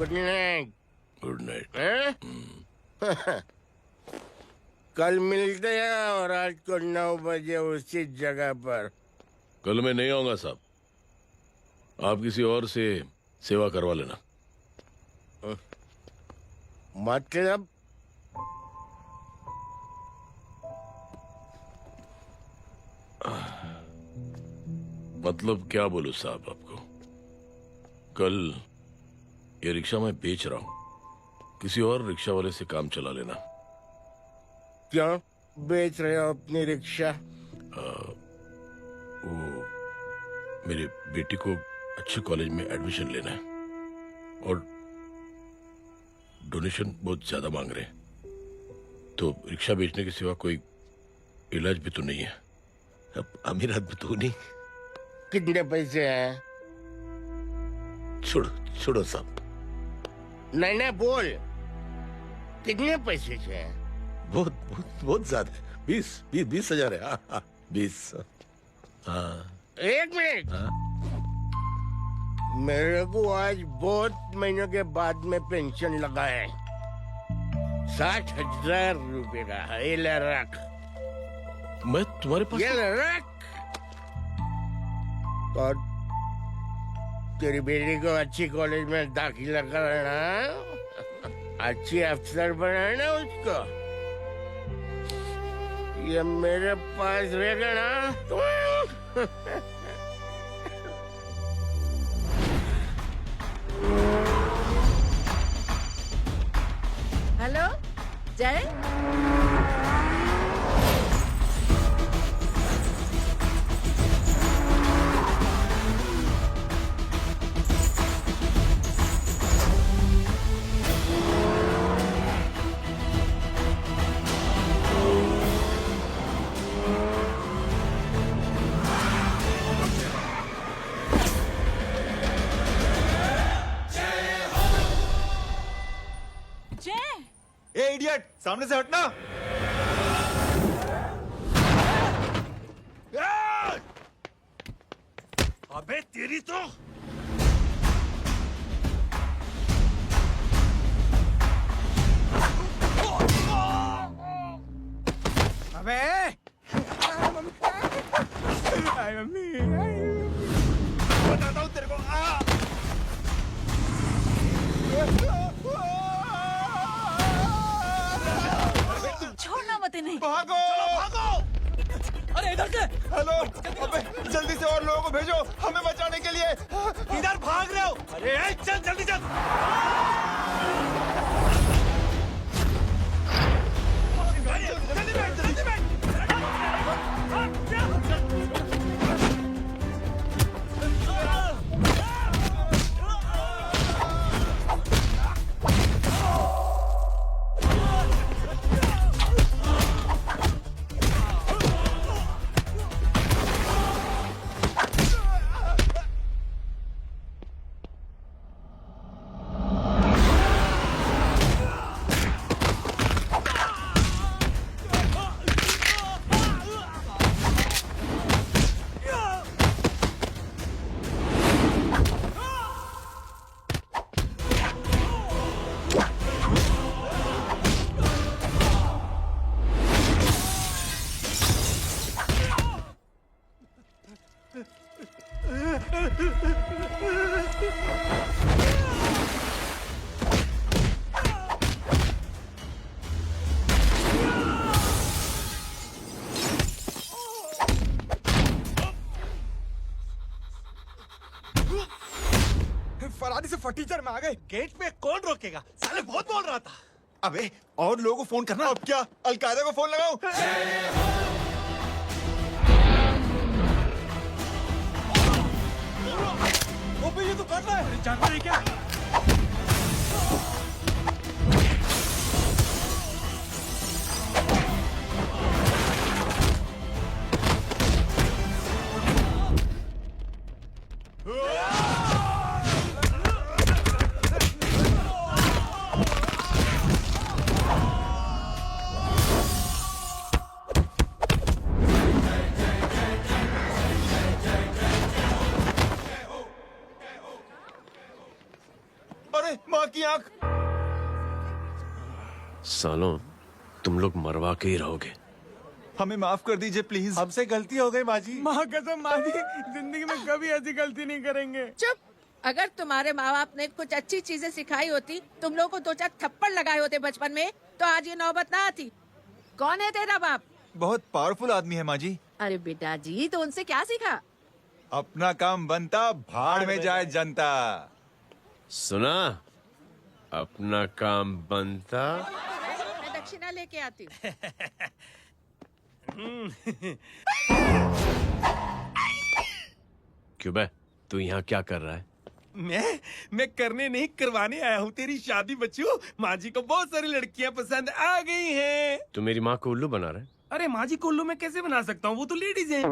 Good night. Good night. कल मिलते हैं और रात को 9 बजे उसी जगह पर। कल मैं नहीं आऊंगा साहब, आप किसी और से सेवा करवा लेना। मतलब? मतलब क्या बोलूं साहब आपको। कल ये रिक्शा मैं बेच रहा हूं, किसी और रिक्शा वाले से काम चला लेना। क्यों बेच रहे हो अपनी रिक्शा? वो मेरी बेटी को अच्छे कॉलेज में एडमिशन लेना है और डोनेशन बहुत ज्यादा मांग रहे हैं, तो रिक्शा बेचने के सिवा कोई इलाज भी तो नहीं है। अब अमीर आदमी तो नहीं। कितने पैसे हैं? छोड़ो छोड़ो साहब। नहीं नहीं बोल, कितने पैसे हैं? बहुत बहुत बहुत ज्यादा है। 20,000 है। हाँ 20। हाँ 1 मिनट। हाँ? मेरे को आज बहुत महीनों के बाद में पेंशन लगा है। 60,000 रुपए का है। ये ले रख। मैं तुम्हारे पास ये ले रख। और तेरी बेटी को अच्छी कॉलेज में दाखिला कराना, अच्छी अफसर बनाना उसको। ये मेरे पास रहेगा ना तो हेलो जय। ए इडियट, सामने से हटना। अबे तेरी तो। अबे मम्मी बताता हूँ तेरे को। छोड़ना मत इन्हें। भागो भागो। अरे इधर से। हेलो, अबे जल्दी से और लोगों को भेजो हमें बचाने के लिए। इधर भाग रहे हो? अरे चल जल्दी चल। जल्दी बैठ, जल्दी बैठ। फरारी से फटीचर में आ गए। गेट पे कौन रोकेगा? साले बहुत बोल रहा था। अबे और लोगों को फोन करना। अब क्या अलकायदा को फोन लगाऊं? ओबे ये तो कर रहा है। जानता है क्या? अरे माँ की आंख। सालों तुम लोग मरवा के ही रहोगे। हमें माफ कर दीजिए प्लीज। हमसे गलती हो गई माँ जी। माँ कसम माँ जी, जिंदगी में कभी ऐसी गलती नहीं करेंगे। चुप। अगर तुम्हारे माँ बाप ने कुछ अच्छी चीजें सिखाई होती, तुम लोगों को 2-4 थप्पड़ लगाए होते बचपन में, तो आज ये नौबत ना आती। कौन है तेरा बाप? बहुत पावरफुल आदमी है माँ जी। अरे बेटा जी, तो उनसे क्या सीखा? अपना काम बनता, भाड़ में जाए जनता। सुना, अपना काम बनता। मैं दक्षिणा लेके आती हूँ। क्यों बे, तू यहाँ क्या कर रहा है? मैं करने नहीं करवाने आया हूँ तेरी शादी बच्चू। माँ जी को बहुत सारी लड़कियाँ पसंद आ गई हैं। तू मेरी माँ को उल्लू बना रहा है? अरे माँ जी को उल्लू मैं कैसे बना सकता हूँ, वो तो लेडीज हैं।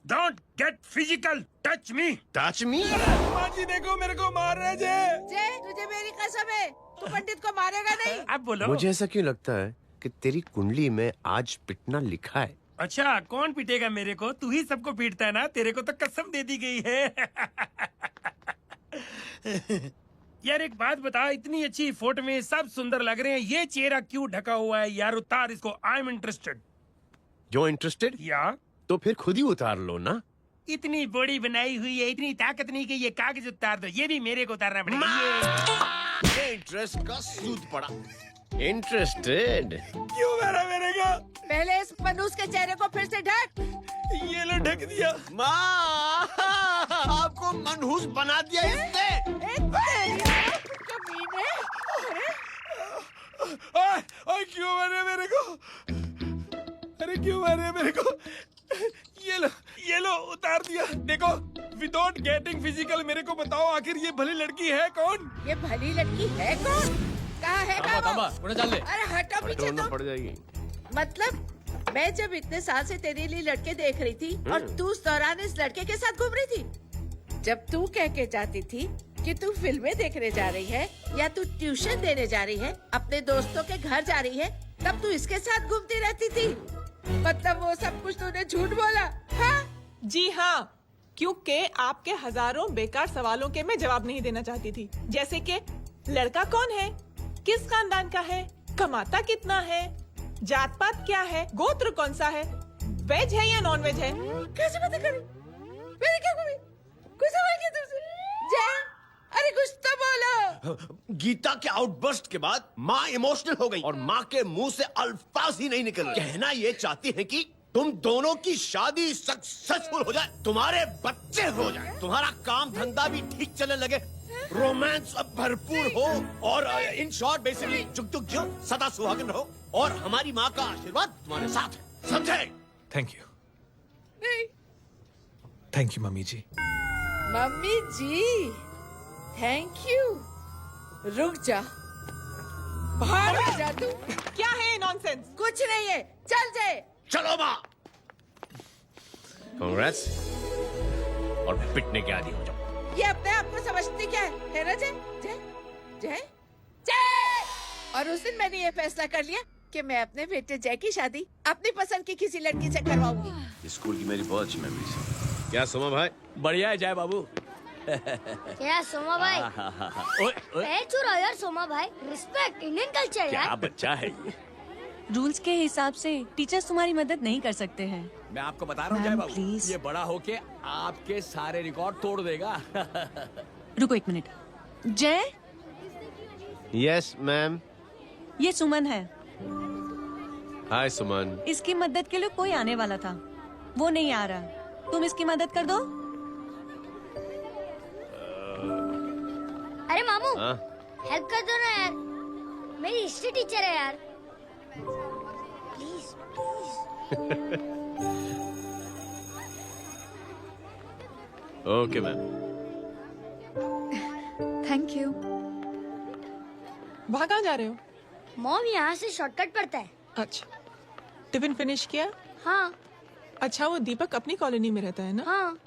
Don't get physical, touch me. Touch me? माँ जी देखो मेरे को मार रहे जय। जय, तुझे मेरी कसम है, तू पंडित को मारेगा नहीं। अब बोलो। मुझे ऐसा क्यों लगता है कि तेरी कुंडली में आज पिटना लिखा है? अच्छा, कौन पीटेगा मेरे को? तू ही सबको पीटता है ना, तेरे को तो कसम दे दी गई है। यार एक बात बता, इतनी अच्छी फोटो में सब सुंदर लग रहे हैं, ये चेहरा क्यों ढका हुआ है? यार उतार इसको, आई एम इंटरेस्टेड। जो इंटरेस्टेड? या तो फिर खुद ही उतार लो ना। इतनी बॉडी बनाई हुई है, इतनी ताकत नहीं कि ये कागज उतार दो, ये भी मेरे को उतारना पड़ेगा। ये इंटरेस्ट का सूद पड़ा। इंटरेस्टेड? क्यों मारा मेरे को? पहले इस मनूस के चेहरे को फिर से ढक। ये लो ढक दिया। माँ, आपको मनहूस बना दिया इसने। कमीने। ओए क्यों मारे मेरे को? अरे क्यों मारे मेरे को? ये लो उतार दिया। देखो, विदाउट गेटिंग फिजिकल मेरे को बताओ आखिर ये भली लड़की है कौन? ये भली लड़की है कौन? कहाँ है वो? अरे हटो पीछे हटोना तो। पड़ जाएगी। मतलब मैं जब इतने साल से तेरे लिए लड़के देख रही थी और तू उस दौरान इस लड़के के साथ घूम रही थी। जब तू कह के जाती थी कि तू फिल्में देखने जा रही है या तू ट्यूशन देने जा रही है, अपने दोस्तों के घर जा रही है, तब तू इसके साथ घूमती रहती थी। मतलब वो सब कुछ तूने झूठ बोला? हाँ? जी हाँ, क्योंकि आपके हजारों बेकार सवालों के मैं जवाब नहीं देना चाहती थी। जैसे कि लड़का कौन है, किस खानदान का है, कमाता कितना है, जात पात क्या है, गोत्र कौन सा है, वेज है या नॉन वेज है। कैसे बातें करी? मैंने क्या करी? कुछ सवाल किया तुमसे? जय, अरे कुछ तो बोलो। गीता के आउटबर्स्ट के बाद माँ इमोशनल हो गई और माँ के मुंह से अल्फाज ही नहीं निकल रहे। कहना ये चाहती है कि तुम दोनों की शादी सक्सेसफुल हो जाए, तुम्हारे बच्चे हो जाए, तुम्हारा काम धंधा भी ठीक चलने लगे, रोमांस अब भरपूर हो और इन शॉर्ट बेसिकली जुग जुग जियो, सदा सुहागन रहो और हमारी माँ का आशीर्वाद तुम्हारे साथ है। समझे? थैंक यू, नहीं। Thank you mummy ji. Mummy ji, thank you. रुक जा, बाहर जा तू। क्या है नॉनसेंस? कुछ नहीं है, चल जाए। चलो माँ। कांग्रेस और पिटने के आदि हो जाओ। ये अपने आप को समझती क्या है ना जय? जय जय जय। और उस दिन मैंने ये फैसला कर लिया कि मैं अपने बेटे जय की शादी अपनी पसंद की किसी लड़की से करवाऊंगी। स्कूल की मेरी बहुत अच्छी मेमोरीज है। क्या सोमा भाई? बढ़िया है जय बाबू। क्या सोमा भाई? पैर छू यार सोमा भाई, रिस्पेक्ट इंडियन कल्चर क्या यार। बच्चा है ये। रूल्स के हिसाब से टीचर्स तुम्हारी मदद नहीं कर सकते हैं। मैं आपको बता रहा हूँ जय मैम, बाबू, प्लीज। ये बड़ा होके आपके सारे रिकॉर्ड तोड़ देगा। रुको एक मिनट। जय, यस मैम। ये सुमन है। हाय सुमन। इसकी मदद के लिए कोई आने वाला था, वो नहीं आ रहा। तुम इसकी मदद कर दो। अरे मामू, हाँ? हेल्प कर दो ना यार, मेरी हिस्ट्री टीचर है यार। Please please. Okay ma'am. Thank you. वहाँ कहाँ जा रहे हो? मॉम यहाँ से शॉर्टकट पड़ता है। अच्छा, टिफिन फिनिश किया? हाँ अच्छा, वो दीपक अपनी कॉलोनी में रहता है ना? हाँ।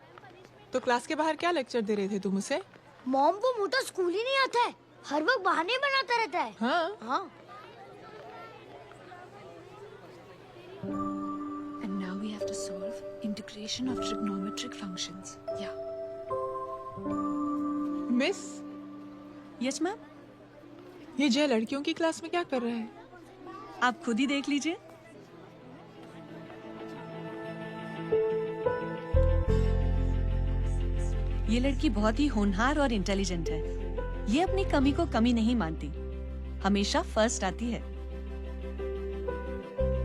तो क्लास के बाहर क्या लेक्चर दे रहे थे तुम उसे? मॉम को मुँह तो स्कूल ही नहीं आता है, हर वक्त बहाने बनाता रहता है। हाँ हाँ। And now we have to solve integration of trigonometric functions. Yeah. Miss, yes ma'am. ये जय लड़कियों की क्लास में क्या कर रहा है? आप खुद ही देख लीजिए। ये लड़की बहुत ही होनहार और इंटेलिजेंट है। ये अपनी कमी को कमी नहीं मानती, हमेशा फर्स्ट आती है।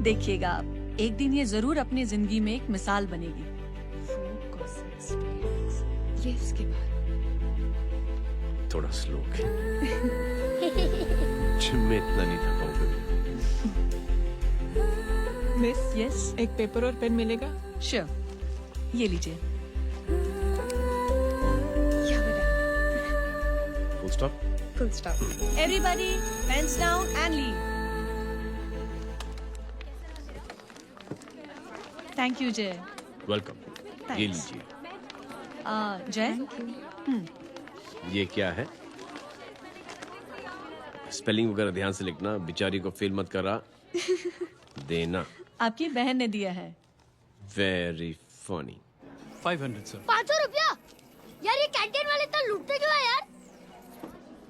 देखिएगा आप, एक दिन ये जरूर अपनी जिंदगी में एक मिसाल बनेगी। ये इसके बाद थोड़ा स्लो जिम में इतना नहीं था पाऊंगा। मिस, यस, एक पेपर और पेन मिलेगा? श्योर, ये लीजिए। Full stop. Full stop. Everybody pens down and leave. Thank you Jay. Welcome. ये लीजिए। जय, ये क्या है? स्पेलिंग वगैरह ध्यान से लिखना, बेचारी को फेल मत करा देना। आपकी बहन ने दिया है। Very funny. 500 सर। 500 रुपया? यार ये कैंटीन वाले इतना लूटते क्यों है यार?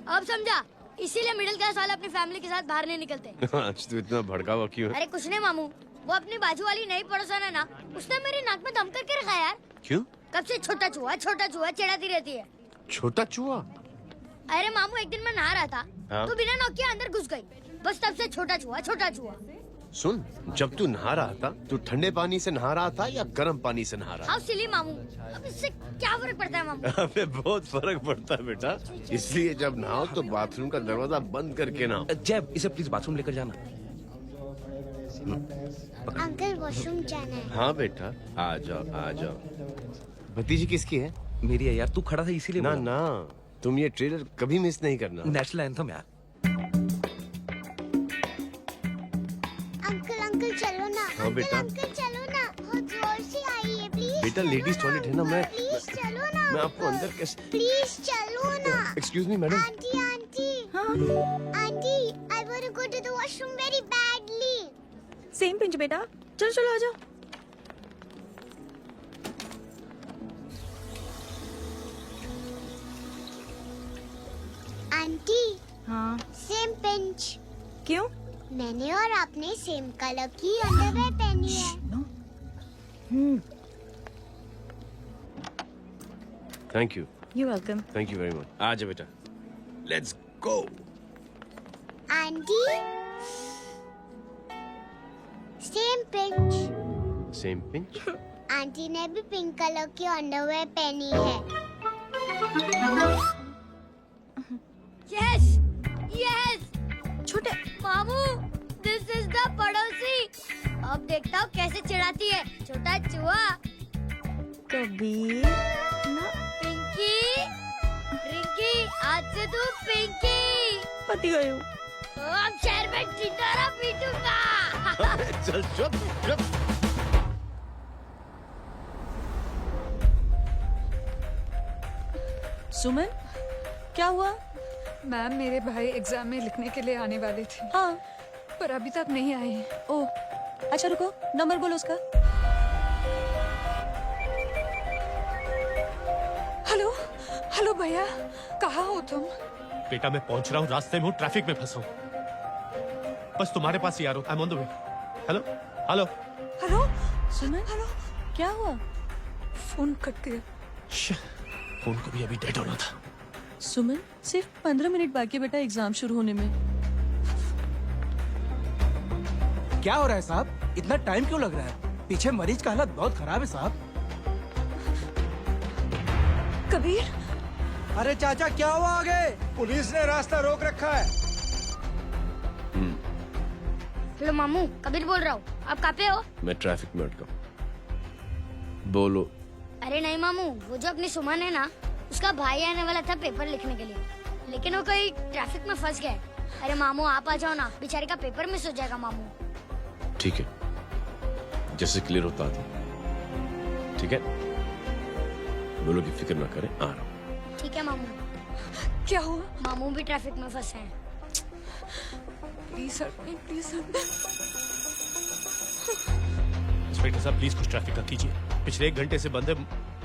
अब समझा, इसीलिए मिडिल क्लास वाले अपनी फैमिली के साथ बाहर नहीं निकलते। आज तू इतना भड़का हुआ क्यों है? अरे कुछ नहीं मामू, वो अपनी बाजू वाली नई पड़ोसन है ना, उसने मेरी नाक में दम करके रखा है यार। क्यों? कब से छोटा चूहा चिढ़ाती रहती है। छोटा चूहा? अरे मामू, एक दिन मैं नहा रहा था, हाँ? तो बिना नॉक के अंदर घुस गई, बस तब से छोटा चूहा। सुन, जब तू नहा रहा था, तू ठंडे पानी से नहा रहा था या गर्म पानी से नहा रहा हाउ सिली मामू, अब इससे क्या फर्क पड़ता है मामू? था? अबे बहुत फर्क पड़ता है बेटा, इसलिए जब नहाओ तो बाथरूम का दरवाजा बंद करके नहाओ। जय, इसे प्लीज बाथरूम लेकर जाना। अंकल वॉशरूम जाना है। हाँ बेटा, आ जाओ। भतीजी किसकी है? मेरी है यार, तू खड़ा था इसीलिए ना बोला। ना, तुम ये ट्रेलर कभी मिस नहीं करना। नेशनल एंथम यार। अंकल चलो ना। हाँ बेटा। अंकल चलो ना, बहुत जोर से आई है, प्लीज। बेटा लेडीज टॉयलेट है ना, प्लीज चलो ना। मैं आपको अंदर कैसे? प्लीज चलो ना। Excuse me madam. Aunty, I want to go to the washroom very badly. Same pinch बेटा, चलो आ जाओ। आंटी, हाँ, सेम पिंच। क्यों? मैंने और आपने सेम कलर की अंडरवेयर पहनी है। Thank you. You welcome. Thank you very much. आ जा बेटा, let's go. Aunty, same pinch. Same pinch? Aunty ने भी पिंक कलर की अंडरवेयर पहनी है। Yes yes. छोटे मामू, दिस इज द पड़ोसी। अब देखता हूँ कैसे चिढ़ाती है छोटा चूहा। कबीर ना, पिंकी, रिंकी, आज से तू पिंकी। पति गई हूँ। अब शहर में टिंडोरा पीटूंगा। चल चुप। सुमन, क्या हुआ? मैम, मेरे भाई एग्जाम में लिखने के लिए आने वाले थे, हाँ, पर अभी तक नहीं आए। ओह, अच्छा रुको, नंबर बोलो उसका। हेलो भैया, कहाँ हो तुम? बेटा मैं पहुंच रहा हूँ, रास्ते में हूँ, ट्रैफिक में फंसा हूँ, बस तुम्हारे पास ही आ रहा हूँ। I am on the way. Hello. Suman, hello, क्या हुआ? फोन कट गया। फोन को भी अभी डेड होना था। सुमन, सिर्फ 15 मिनट बाकी बेटा एग्जाम शुरू होने में। क्या हो रहा है साहब? इतना टाइम क्यों लग रहा है? पीछे मरीज का हालत बहुत खराब है साहब। कबीर, अरे चाचा क्या हुआ आगे? पुलिस ने रास्ता रोक रखा है। हेलो मामू, कबीर बोल रहा हूँ। आप कहाँ पे हो? मैं ट्रैफिक में अटका हूँ। बोलो। अरे नहीं मामू, वो जो अपनी सुमन है ना, उसका भाई आने वाला था पेपर लिखने के लिए, लेकिन वो कहीं ट्रैफिक में फंस गया। अरे मामू आप आ जाओ ना, बेचारे का पेपर मिस हो जाएगा मामू। ठीक है, जैसे क्लियर होता था। ठीक है, बोलो की फिक्र ना करें, आ रहा हूँ। ठीक है मामू। क्या हुआ? मामू भी ट्रैफिक में फंसे हैं। Please please. इंस्पेक्टर साहब प्लीज कुछ ट्रैफिक का कीजिए, पिछले 1 घंटे से बंद है,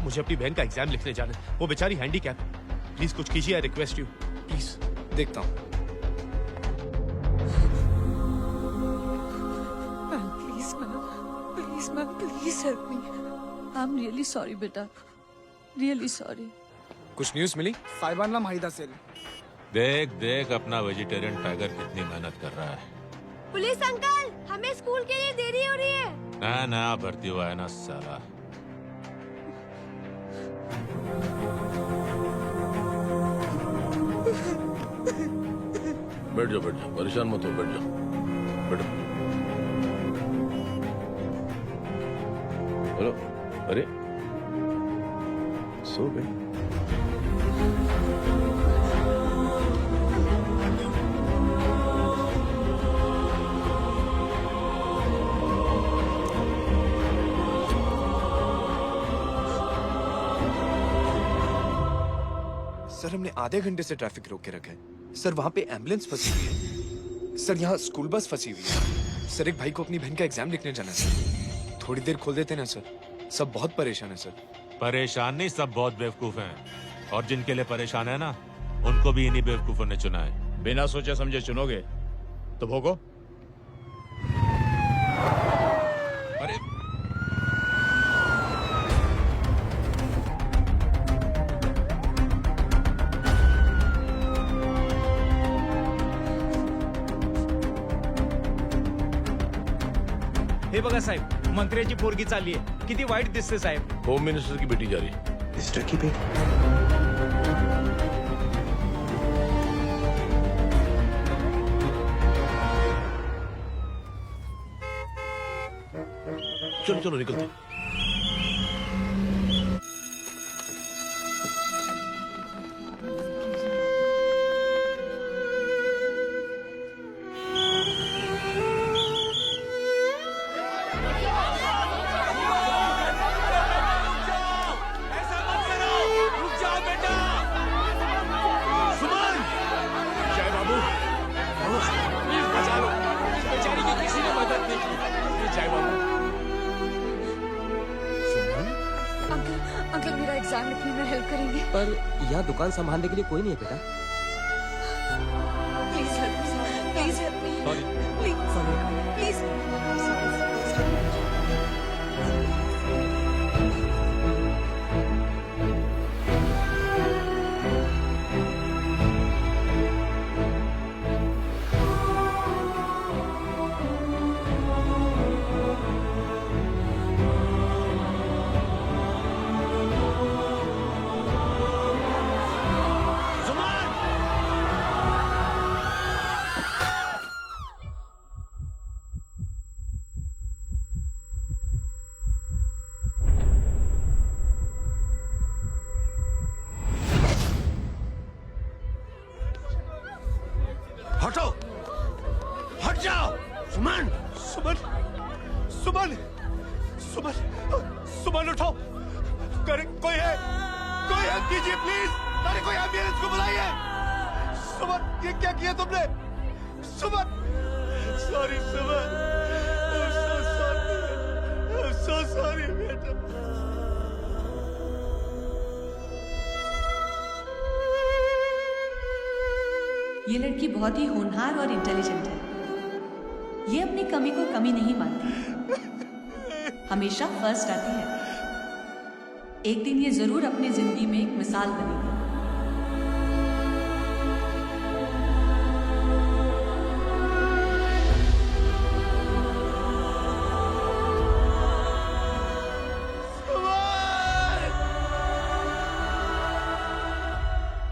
मुझे अपनी बहन का एग्जाम लिखने जाना है, वो बेचारी हैंडीकैप है, प्लीज कुछ कीजिए, आई रिक्वेस्ट यू प्लीज। देखता हूँ। Please ma'am please help me. I am really sorry बेटा, रियली सॉरी। कुछ न्यूज़ मिली? साहिबान माहिदा सेल। देख देख अपना वेजिटेरियन टाइगर कितनी मेहनत कर रहा है। पुलिस अंकल, हमें स्कूल के लिए देरी हो रही है। नया भर्ती हुआ है ना साला। बैठ जाओ, परेशान मत हो, बैठ जाओ, बैठो। हेलो, अरे सो गए? सर हमने आधे घंटे से ट्रैफिक रोक के रखा है। सर वहाँ पे एम्बुलेंस फंसी हुई है। सर यहाँ स्कूल बस फंसी हुई है। सर एक भाई को अपनी बहन का एग्जाम लिखने जाना है सर। थोड़ी देर खोल देते ना सर। सब बहुत परेशान है सर। परेशान नहीं, सब बहुत बेवकूफ हैं। और जिनके लिए परेशान है ना, उनको भी इन्हीं बेवकूफों ने चुना है। बिना सोचे समझे चुनोगे तो भोगो। अरे हे बघा साहेब, मंत्र्याची पोरगी चालली आहे। किती वाईट दिसते साहेब। होम मिनिस्टर की बेटी जा रही है। मिनिस्टर की बेटी? चलो चलो निकलते हैं। अंकल मेरा एग्जाम लिखने में हेल्प करेंगे? पर यहाँ दुकान संभालने के लिए कोई नहीं है बेटा। Please help me please. हटो, हट जाओ। सुमन, सुमन, सुमन, सुमन, सुमन उठो। कोई है? कोई हेल्प कीजिए प्लीज। अरे कोई एम्बुलेंस को बुलाइए। सुमन, ये क्या किया तुमने? Suman, sorry Suman, I'm so sorry बेटा। ये लड़की बहुत ही होनहार और इंटेलिजेंट है। ये अपनी कमी को कमी नहीं मानती, हमेशा फर्स्ट आती है। एक दिन ये जरूर अपनी जिंदगी में एक मिसाल बनेगी।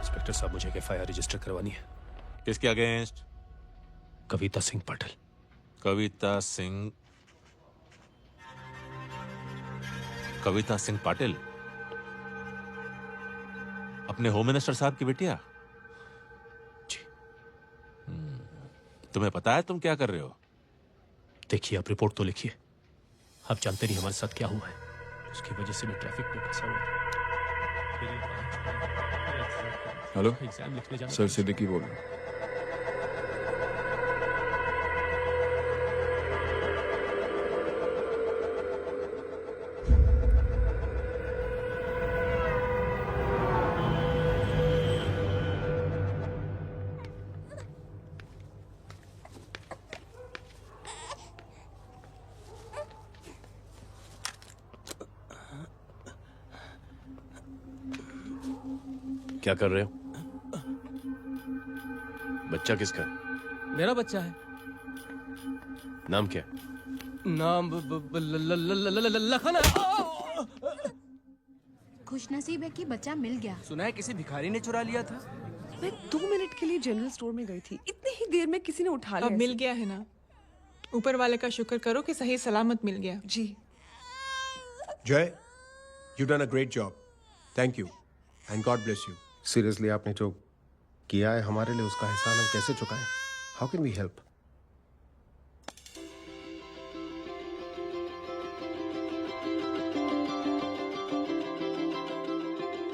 इंस्पेक्टर साहब, मुझे एफआईआर रजिस्टर करवानी है। किसके अगेंस्ट? कविता सिंह पाटिल। कविता सिंह पाटिल अपने होम मिनिस्टर साहब की बेटिया? जी। तुम्हें पता है तुम क्या कर रहे हो? देखिए, आप रिपोर्ट तो लिखिए। आप जानते नहीं हमारे साथ क्या हुआ है। उसकी वजह से मैं ट्रैफिक में फंसा हुआ था। हेलो एग्जाम लिखने जाना। सर सिद्दीकी बोल रहा हूँ। क्या कर रहे हो? बच्चा किसका है? मेरा बच्चा है। नाम क्या? नाम लखन है। खुशनसीब है कि बच्चा मिल गया। सुना है किसी भिखारी ने चुरा लिया था। मैं 2 मिनट के लिए जनरल स्टोर में गई थी, इतनी ही देर में किसी ने उठा लिया। अब मिल गया है ना, ऊपर वाले का शुक्र करो कि सही सलामत मिल गया। जी। जय, you done a great job. Thank you and God bless you. Seriously आपने जो किया है हमारे लिए, उसका एहसान हम कैसे चुकाएं? How can we help?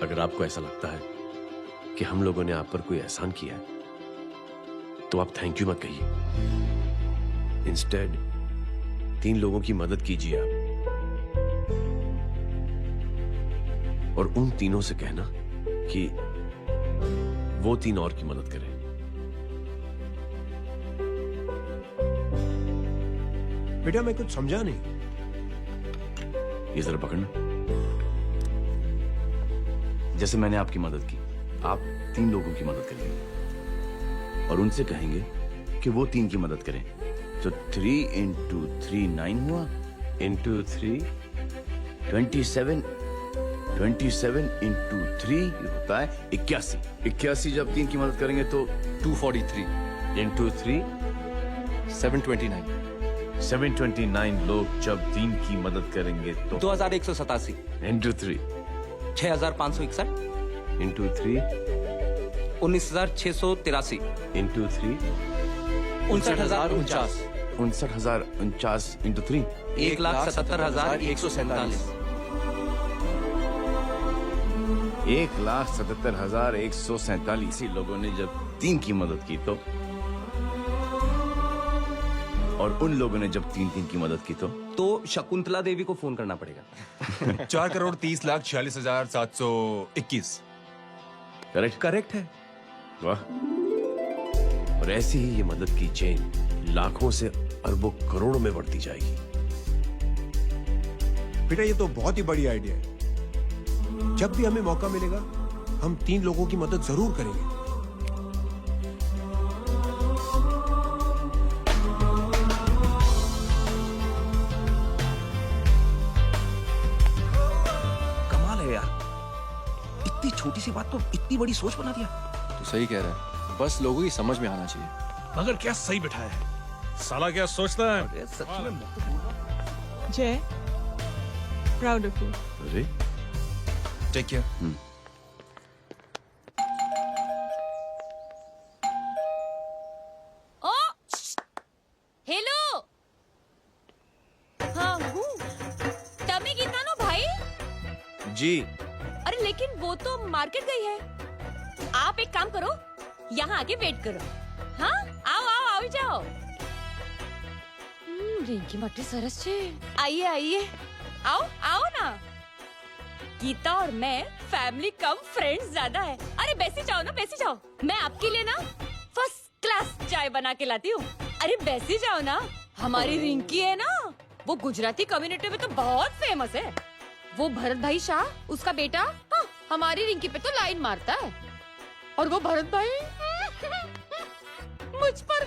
अगर आपको ऐसा लगता है कि हम लोगों ने आप पर कोई एहसान किया है, तो आप थैंक यू मत कहिए। इंस्टेड 3 लोगों की मदद कीजिए आप, और उन तीनों से कहना कि वो 3 और की मदद करें। बेटा मैं कुछ समझा नहीं। ये जरा पकड़ना। जैसे मैंने आपकी मदद की, आप 3 लोगों की मदद करेंगे और उनसे कहेंगे कि वो 3 की मदद करें। तो 3 into 3 9 हुआ, into 3 27, 27 into 3 होता है 81। 81 जब 3 की मदद करेंगे तो 243 into 3 729। 729 लोग जब 3 की मदद करेंगे तो 2187 into 3 6561 into 3 19683 into 3 59049 59049 into 3 1,77,147 1,77,147 लोगों ने जब 3 की मदद की तो, और उन लोगों ने जब 3 की मदद की तो शकुंतला देवी को फोन करना पड़ेगा। 4,30,46,721। करेक्ट है। वाह। और ऐसी ही ये मदद की चेन लाखों से अरबों करोड़ों में बढ़ती जाएगी। बेटा ये तो बहुत ही बड़ी आइडिया है। जब भी हमें मौका मिलेगा हम 3 लोगों की मदद जरूर करेंगे। कमाल है यार, इतनी छोटी सी बात तो इतनी बड़ी सोच बना दिया। तो सही कह रहा है, बस लोगों की समझ में आना चाहिए। मगर क्या सही बिठाया है, साला क्या सोचता है। जय, प्राउड ऑफ यू। अरे टेक केयर। ओ हेलो, हाँ हूँ। तमे गीता नो भाई। जी। अरे लेकिन वो तो मार्केट गई है। आप एक काम करो, यहाँ आके वेट करो। हाँ आओ आओ आओ जाओ। रिंकी मट्टी सरस छे। आइए आइए, आओ आओ ना। गीता और मैं फैमिली कम फ्रेंड्स ज्यादा है। अरे बैसी जाओ ना, बैसी जाओ। मैं आपके लिए ना फर्स्ट क्लास चाय बना के लाती हूँ। अरे बैसी जाओ ना। हमारी रिंकी है ना, वो गुजराती कम्युनिटी में तो बहुत फेमस है। वो भरत भाई शाह, उसका बेटा, हाँ, हमारी रिंकी पे तो लाइन मारता है। और वो भरत भाई मुझ पर।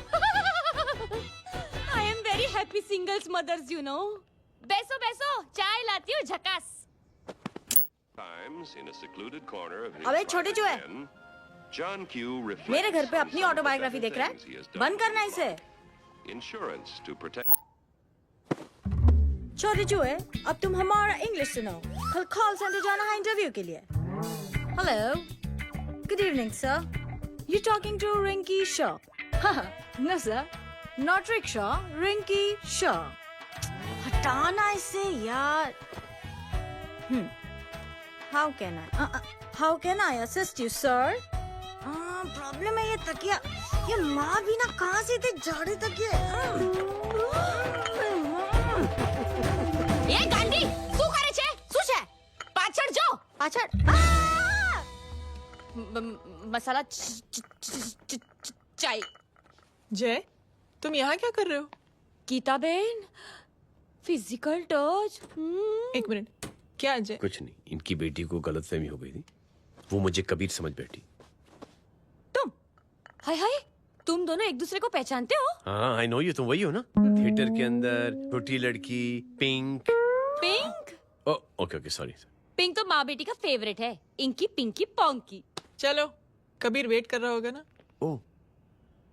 I am very happy singles mothers, you know. बैसो बैसो, चाय लाती हूँ झकास। अबे छोटे जो है, मेरे घर पे अपनी ऑटोबायोग्राफी देख रहा है। बंद करना इसे। छोटे जो है, अब तुम हमारा इंग्लिश सुनो। कल कॉल सेंटर जाना है इंटरव्यू के लिए। Hello, good evening sir. You talking to Rinki Shaw? No sir, not rickshaw, Rinki Shaw. हटाना इसे यार। How can I assist you, sir? Problem है ये तकिया, ये माँ भी ना कहाँ से थे झाड़े तकिए। ये गांडी, શું કરે છે? શું છે? પાછળ જો, પાછળ। मसाला चाय। जय, तुम यहाँ क्या कर रहे हो? गीता बहन, फिजिकल टच। एक मिनट, क्या जय? कुछ नहीं, इनकी बेटी को गलतफहमी हो गई थी वो मुझे कबीर समझ बैठी। तुम हाय हाय, तुम दोनों एक दूसरे को पहचानते हो? हाँ, आई नो यू, तुम वही हो ना थिएटर के अंदर छोटी लड़की pink. Pink? Okay okay sorry. Pink तो माँ बेटी का फेवरेट है, इंकी पिंकी पोंकी। चलो, कबीर वेट कर रहा होगा ना। ओ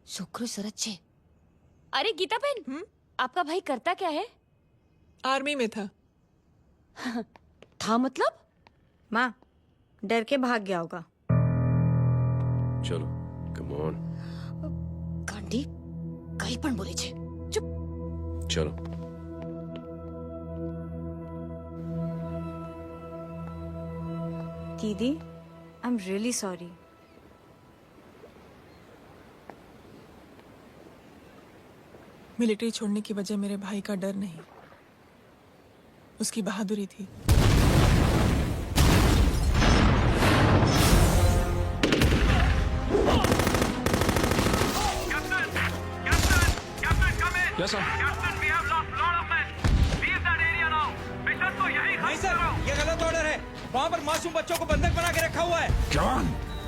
शुक्र सरच्चे। अरे गीता बहन, आपका भाई करता क्या है? आर्मी में था। था मतलब? माँ डर के भाग गया होगा। चलो कम ऑन। गांडी कहीं पण बोले छे। चुप। चलो। दीदी I am really sorry. Military छोड़ने की वजह मेरे भाई का डर नहीं, उसकी बहादुरी थी। Yes, sir. Captain, we have lost lot of men. Leave that area now. Mission तो यही नहीं सर, ये गलत ऑर्डर है। वहाँ पर मासूम बच्चों को बंधक बना के रखा हुआ है। जवान,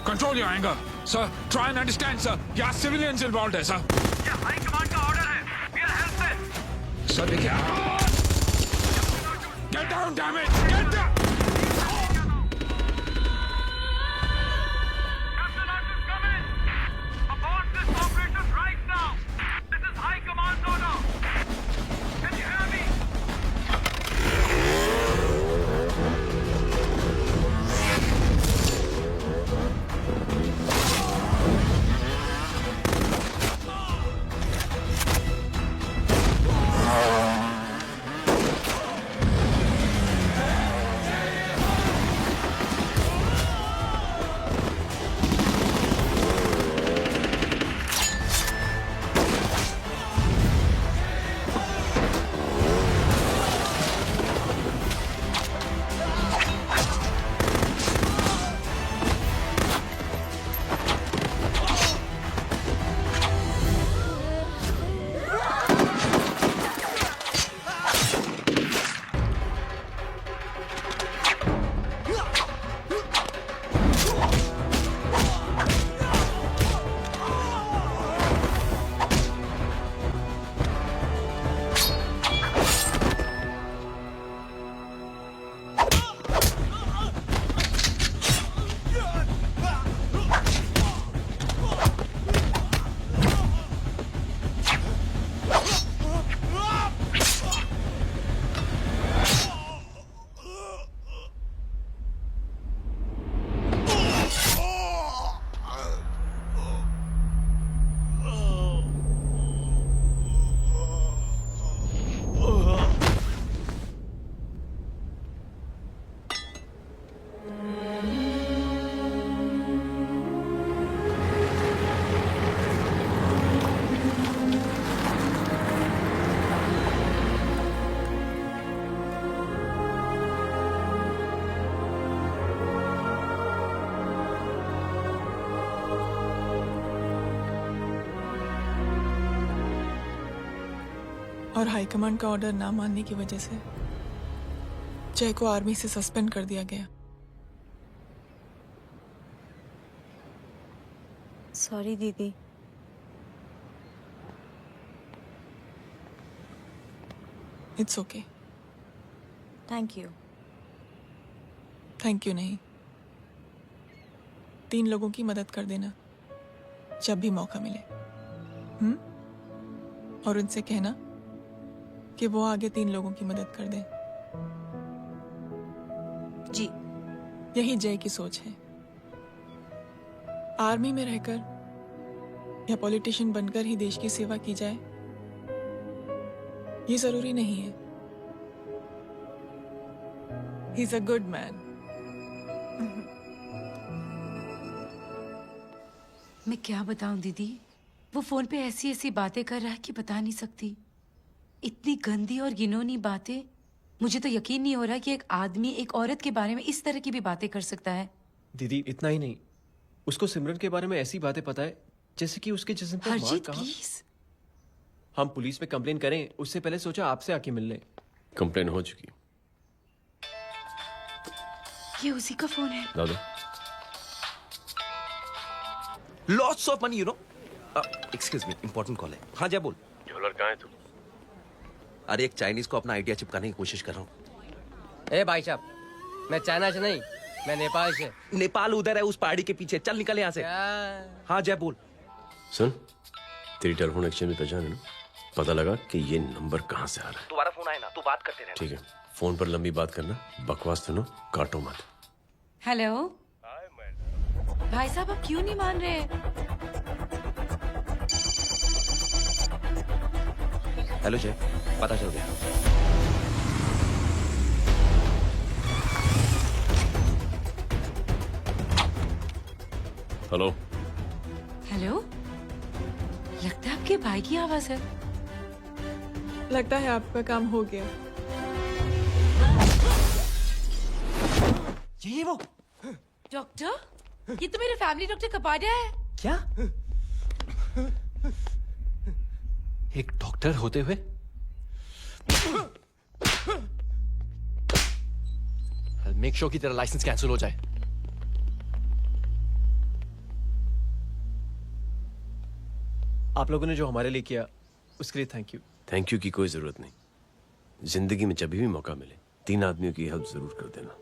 control your anger. Sir, try and understand, sir. यहाँ civilians involved है, sir. ये हाई कमांड का ऑर्डर है। We are helpless. Sir, देखिए। Get down, damn it! Get down! Captain, orders come in. Abort this operation right now. This is high command order. Can you hear me? और high command का order ना मानने की वजह से जय को आर्मी से सस्पेंड कर दिया गया। सॉरी दीदी। It's okay. Thank you. Thank you नहीं, 3 लोगों की मदद कर देना जब भी मौका मिले। और उनसे कहना कि वो आगे 3 लोगों की मदद कर दें। जी। यही जय की सोच है। आर्मी में रहकर या पॉलिटिशियन बनकर ही देश की सेवा की जाए, ये जरूरी नहीं है। He is a good man. मैं क्या बताऊं दीदी, वो फोन पे ऐसी ऐसी बातें कर रहा है कि बता नहीं सकती। इतनी गंदी और घिनौनी बातें। मुझे तो यकीन नहीं हो रहा कि एक आदमी एक औरत के बारे में इस तरह की भी बातें कर सकता है। दीदी इतना ही नहीं, उसको सिमरन के बारे में ऐसी बातें पता है जैसे कि उसके जिस्म पर मार हरजीत कहाँ। प्लीज। हम पुलिस में कंप्लेन करें उससे पहले सोचा आपसे आके मिल लें। कंप्लेन हो चुकी। ये उसी का फोन है। दादा lots of money, you know. Excuse me, important call है। हाँ जय बोल। ज्वेलर कहाँ है तू? अरे एक चाइनीज को अपना आइडिया चिपकाने की कोशिश कर रहा हूँ। ए भाई साहब, मैं चाइना से नहीं, मैं नेपाल से। नेपाल उधर है, उस पहाड़ी के पीछे। चल निकल यहाँ से। हाँ जय बोल। सुन, तेरी टेलीफोन एक्सचेंज में पहचान है ना? पता लगा कि ये नंबर कहाँ से आ रहा है। तुम्हारा फोन आए ना, तू बात करते रहे। ठीक है, फोन पर लंबी बात करना, बकवास सुनो, काटो मत। हेलो भाई साहब, आप क्यों नहीं मान रहे? हेलो जय, पता चल गया। हेलो हेलो, लगता है आपके भाई की आवाज है। लगता है आपका काम हो गया। ये वो डॉक्टर, ये तो मेरे फैमिली डॉक्टर कपाडिया है। क्या? एक डॉक्टर होते हुए मेक श्योर की तेरा लाइसेंस कैंसिल हो जाए। आप लोगों ने जो हमारे लिए किया उसके लिए थैंक यू। थैंक यू की कोई जरूरत नहीं। जिंदगी में जब भी मौका मिले 3 आदमियों की हेल्प जरूर कर देना।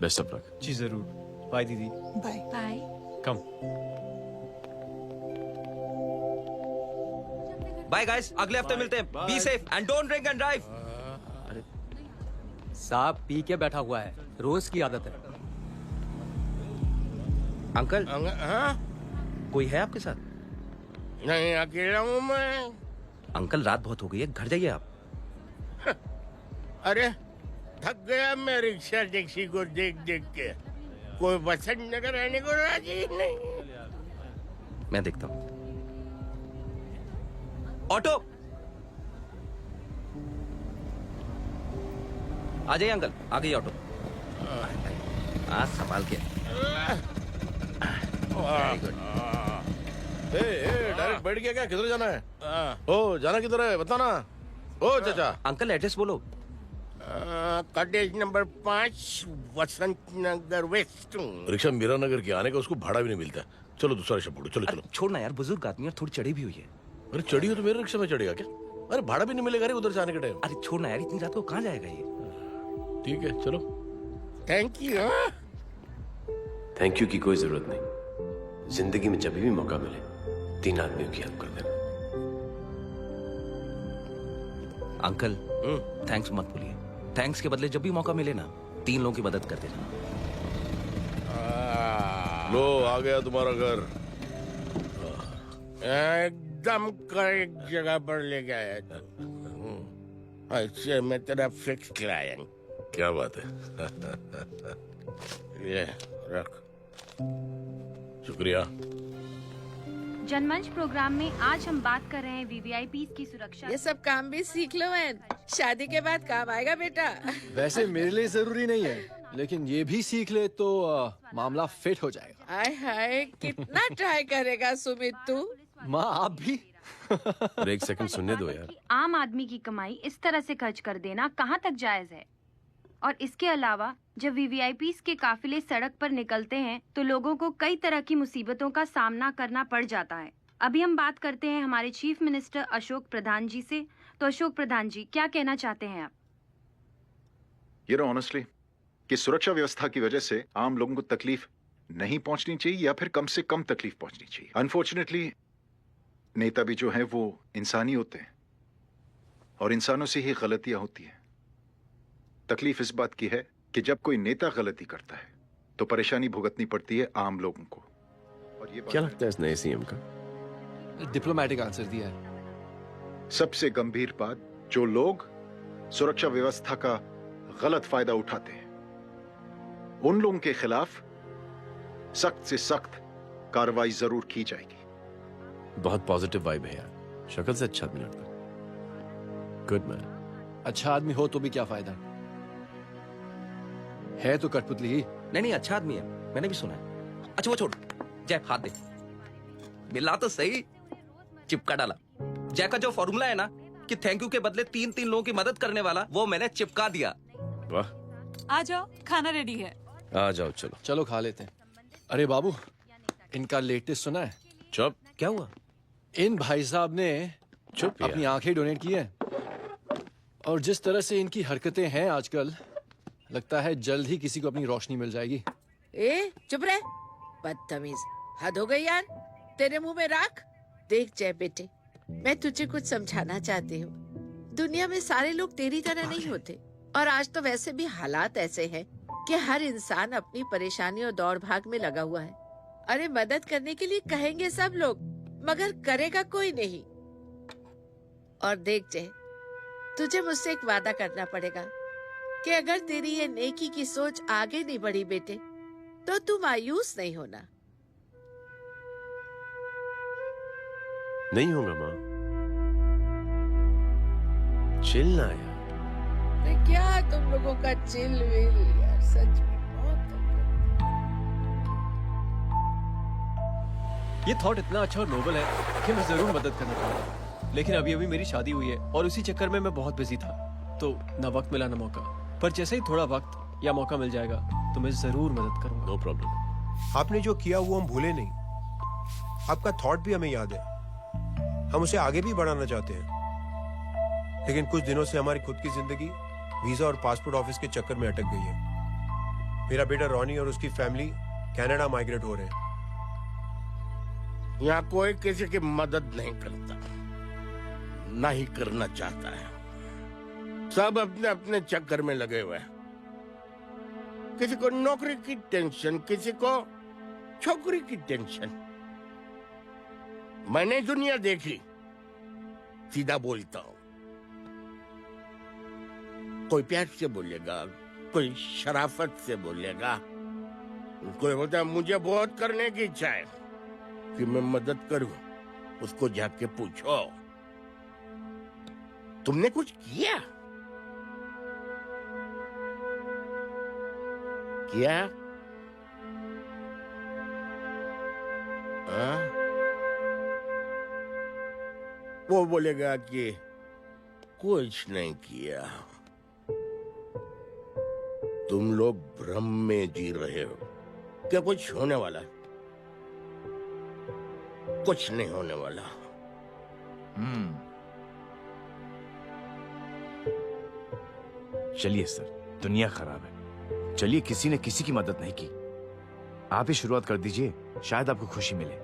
Best of luck. जी जरूर। बाय दीदी। Bye bye. Come. Bye guys, अगले हफ्ते मिलते हैं। Be safe and don't drink and drive. साहब पी के बैठा हुआ है, रोज की आदत है। अंकल, हाँ? कोई है आपके साथ? नहीं, अकेला हूँ मैं। अंकल रात बहुत हो गई है, घर जाइए आप। अरे थक गया मैं रिक्शा टैक्सी को देख देख के। कोई वसंत नगर आने को राजी नहीं। मैं देखता हूँ। ऑटो आ जाइए अंकल, आ गई ऑटो। आज संभाल के। Very good. डायरेक्ट बैठ गया क्या? किधर जाना है? ओ जाना किधर है बताना। ओ चाचा। अंकल एड्रेस बोलो। कॉटेज नंबर 5 वसंत नगर वेस्ट। रिक्शा मीरा नगर के आने का उसको भाड़ा भी नहीं मिलता। चलो दूसरा रिक्शा पकड़ो। चलो चलो। छोड़ना यार, बुजुर्ग आदमी और थोड़ी चढ़ी भी हुई है। अरे चढ़ी हो तो मेरे रिक्शा में चढ़ेगा क्या? अरे भाड़ा भी नहीं मिलेगा रे उधर जाने के टाइम। अरे छोड़ना यार, इतनी रात को कहाँ जाएगा ये? ठीक है चलो। Thank you. थैंक यू की कोई जरूरत नहीं। जिंदगी में जब भी मौका मिले 3 आदमियों की हेल्प कर देना। अंकल थैंक्स मत भूलिए। थैंक्स के बदले जब भी मौका मिले ना 3 लोगों की मदद कर देना। लो आ गया तुम्हारा घर। एकदम करेक्ट जगह पर ले गया तू। ऐसे मैं तेरा फिक्स क्लाइंट। क्या बात है। ये रख। शुक्रिया। जनमंच प्रोग्राम में आज हम बात कर रहे हैं वीवीआईपी की सुरक्षा। ये सब काम भी सीख लो मैन, शादी के बाद काम आएगा बेटा। वैसे मेरे लिए जरूरी नहीं है, लेकिन ये भी सीख ले तो मामला फिट हो जाएगा। हाय हाय, कितना ट्राई करेगा सुमित तू? माँ आप भी। अरे 1 सेकंड सुनने दो यार। आम आदमी की कमाई इस तरह से खर्च कर देना कहाँ तक जायज है? और इसके अलावा जब वीवीआईपी के काफिले सड़क पर निकलते हैं तो लोगों को कई तरह की मुसीबतों का सामना करना पड़ जाता है। अभी हम बात करते हैं हमारे चीफ मिनिस्टर अशोक प्रधान जी से। तो अशोक प्रधान जी, क्या कहना चाहते हैं आप? ये नो ऑनेस्टली कि सुरक्षा व्यवस्था की वजह से आम लोगों को तकलीफ नहीं पहुंचनी चाहिए या फिर कम से कम तकलीफ पहुंचनी चाहिए। अनफॉर्चुनेटली नेता भी जो हैं वो इंसानी होते हैं और इंसानों से ही गलतियां होती हैं। तकलीफ इस बात की है कि जब कोई नेता गलती करता है तो परेशानी भुगतनी पड़ती है आम लोगों को। और ये क्या लगता है इस नए सीएम का? डिप्लोमेटिक आंसर दिया है। सबसे गंभीर बात, जो लोग सुरक्षा व्यवस्था का गलत फायदा उठाते हैं उन लोगों के खिलाफ सख्त से सख्त कार्रवाई जरूर की जाएगी। बहुत पॉजिटिव वाइब है यार। शक्ल से अच्छा आदमी लगता है। Good man. अच्छा आदमी हो तो भी क्या फायदा है तो कठपुतली ही। नहीं अच्छा आदमी है, मैंने भी सुना है। अच्छा वो छोड़, जय हाथ दे। मिला तो सही, चिपका डाला। जय का जो फॉर्मूला है ना कि थैंक यू के बदले 3 लोगों की मदद करने वाला, वो मैंने चिपका दिया। वाह। आ जाओ, खाना रेडी है। आ जाओ चलो। चलो खा लेते हैं। अरे बाबू, इनका लेटेस्ट सुना है? चुप। क्या हुआ? इन भाई साहब ने चुप यार। अपनी आंखें डोनेट की हैं और जिस तरह से इनकी हरकतें हैं आजकल, लगता है जल्द ही किसी को अपनी रोशनी मिल जाएगी। ए चुप रह, बदतमीज, हद हो गई यार, तेरे मुंह में राख। देख जय बेटे, मैं तुझे कुछ समझाना चाहती हूँ। दुनिया में सारे लोग तेरी तरह नहीं होते, और आज तो वैसे भी हालात ऐसे हैं कि हर इंसान अपनी परेशानी और दौड़ भाग में लगा हुआ है। अरे मदद करने के लिए कहेंगे सब लोग, मगर करेगा कोई नहीं। और देख जय, तुझे मुझसे एक वादा करना पड़ेगा कि अगर तेरी ये नेकी की सोच आगे नहीं बढ़ी बेटे, तो तू मायूस नहीं होना। नहीं होगा माँ। चिल ना यार। अरे क्या तुम लोगों का चिल विल यार, सच में बहुत हो गया। ये थॉट इतना अच्छा और नोबल है कि मैं जरूर मदद करना चाहूंगा, लेकिन अभी अभी मेरी शादी हुई है और उसी चक्कर में मैं बहुत बिजी था, तो ना वक्त मिला ना मौका। पर जैसे ही थोड़ा वक्त या मौका मिल जाएगा तो मैं जरूर मदद करूंगा। No problem. आपने जो किया वो हम भूले नहीं। आपका थॉट भी हमें याद है, हम उसे आगे भी बढ़ाना चाहते हैं, लेकिन कुछ दिनों से हमारी खुद की जिंदगी वीजा और पासपोर्ट ऑफिस के चक्कर में अटक गई है। मेरा बेटा रॉनी और उसकी फैमिली कनाडा माइग्रेट हो रहे हैं। यहाँ कोई किसी की मदद नहीं करता, ना ही करना चाहता है। सब अपने अपने चक्कर में लगे हुए हैं। किसी को नौकरी की टेंशन, किसी को छोकरी की टेंशन। मैंने दुनिया देखी, सीधा बोलता हूं। कोई प्यार से बोलेगा, कोई शराफत से बोलेगा, कोई होता है मुझे बहुत करने की इच्छा है कि मैं मदद करूं। उसको जाके पूछो, तुमने कुछ किया? किया? वो बोलेगा कि कुछ नहीं किया। तुम लोग भ्रम में जी रहे हो। क्या कुछ होने वाला? कुछ नहीं होने वाला। चलिए सर, दुनिया खराब है। चलिए, किसी ने किसी की मदद नहीं की, आप ही शुरुआत कर दीजिए, शायद आपको खुशी मिले।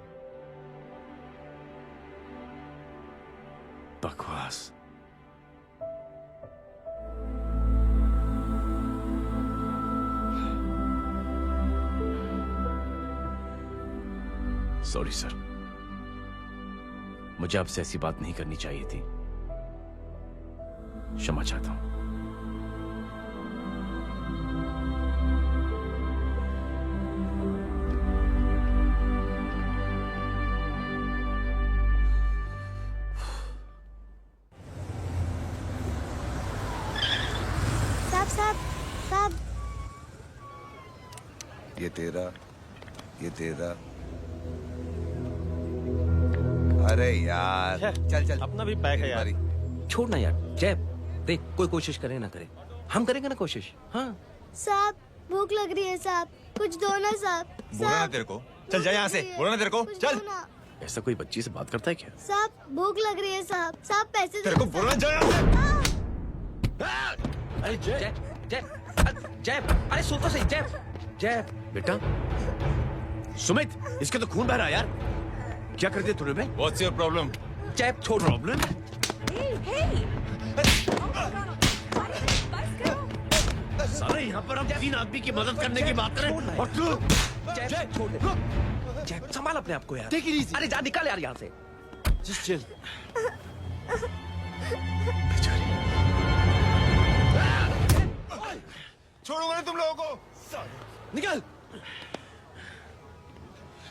बकवास। सॉरी सर, मुझे आपसे ऐसी बात नहीं करनी चाहिए थी। क्षमा चाहता हूं। साहब, ये तेरा। अरे यार, चल अपना भी पैक है यार। छोड़ ना यार। जय देख, कोई कोशिश करे ना करे, हम करेंगे ना कोशिश। हाँ साहब, भूख लग रही है साहब, कुछ दो ना साहब। बोला ना तेरे को, चल जा यहाँ से। बोला ना तेरे को, चल। ऐसा कोई बच्ची से बात करता है क्या? साहब, भूख लग रही है साहब। साहब पैसे तेरे को बोला जा यहाँ से। अरे जय जय जय, अरे सुन तो सही। जय बेटा, सुमित, इसके तो खून बह रहा है यार। क्या कर दिया तूने बे? What's your problem? जय छोड़। प्रॉब्लम? सारे यहाँ पर हम 3 आदमी की मदद करने की बात करें और तू? जय छोड़ दे। जय संभाल अपने आप को यार। Take it easy. अरे जा, निकल यार यहाँ से। Just chill. छोड़ूंगा ना तुम लोगों को। निकल।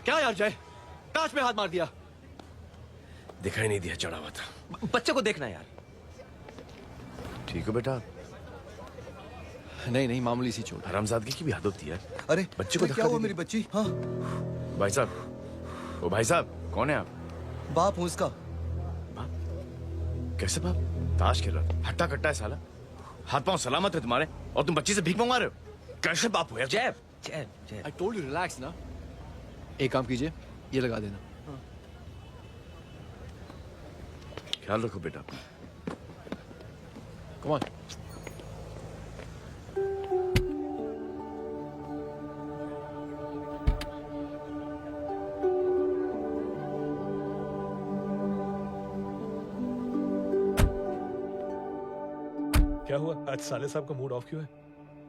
क्या यार जय, कांच में हाथ मार दिया। दिखाई नहीं दिया, चढ़ा हुआ था। बच्चे को देखना यार। ठीक है बेटा। नहीं मामूली सी चोट। हरामजादगी की भी हद होती है। अरे बच्चे को क्या हुआ मेरी बच्ची? हाँ भाई साहब, ओ भाई साहब, कौन है आप? बाप हूँ उसका। बाप? कैसे बाप? ताश खेल रहा, हट्टा कट्टा है साला। हाथ पांव सलामत है तुम्हारे और तुम बच्ची से भीख मंगवा रहे हो। कैसे बाप हो यार? जय I told you relax ना। एक काम कीजिए, ये लगा देना। ख्याल रखो बेटा अपना। Come on. क्या हुआ आज साले साहब का मूड ऑफ क्यों है?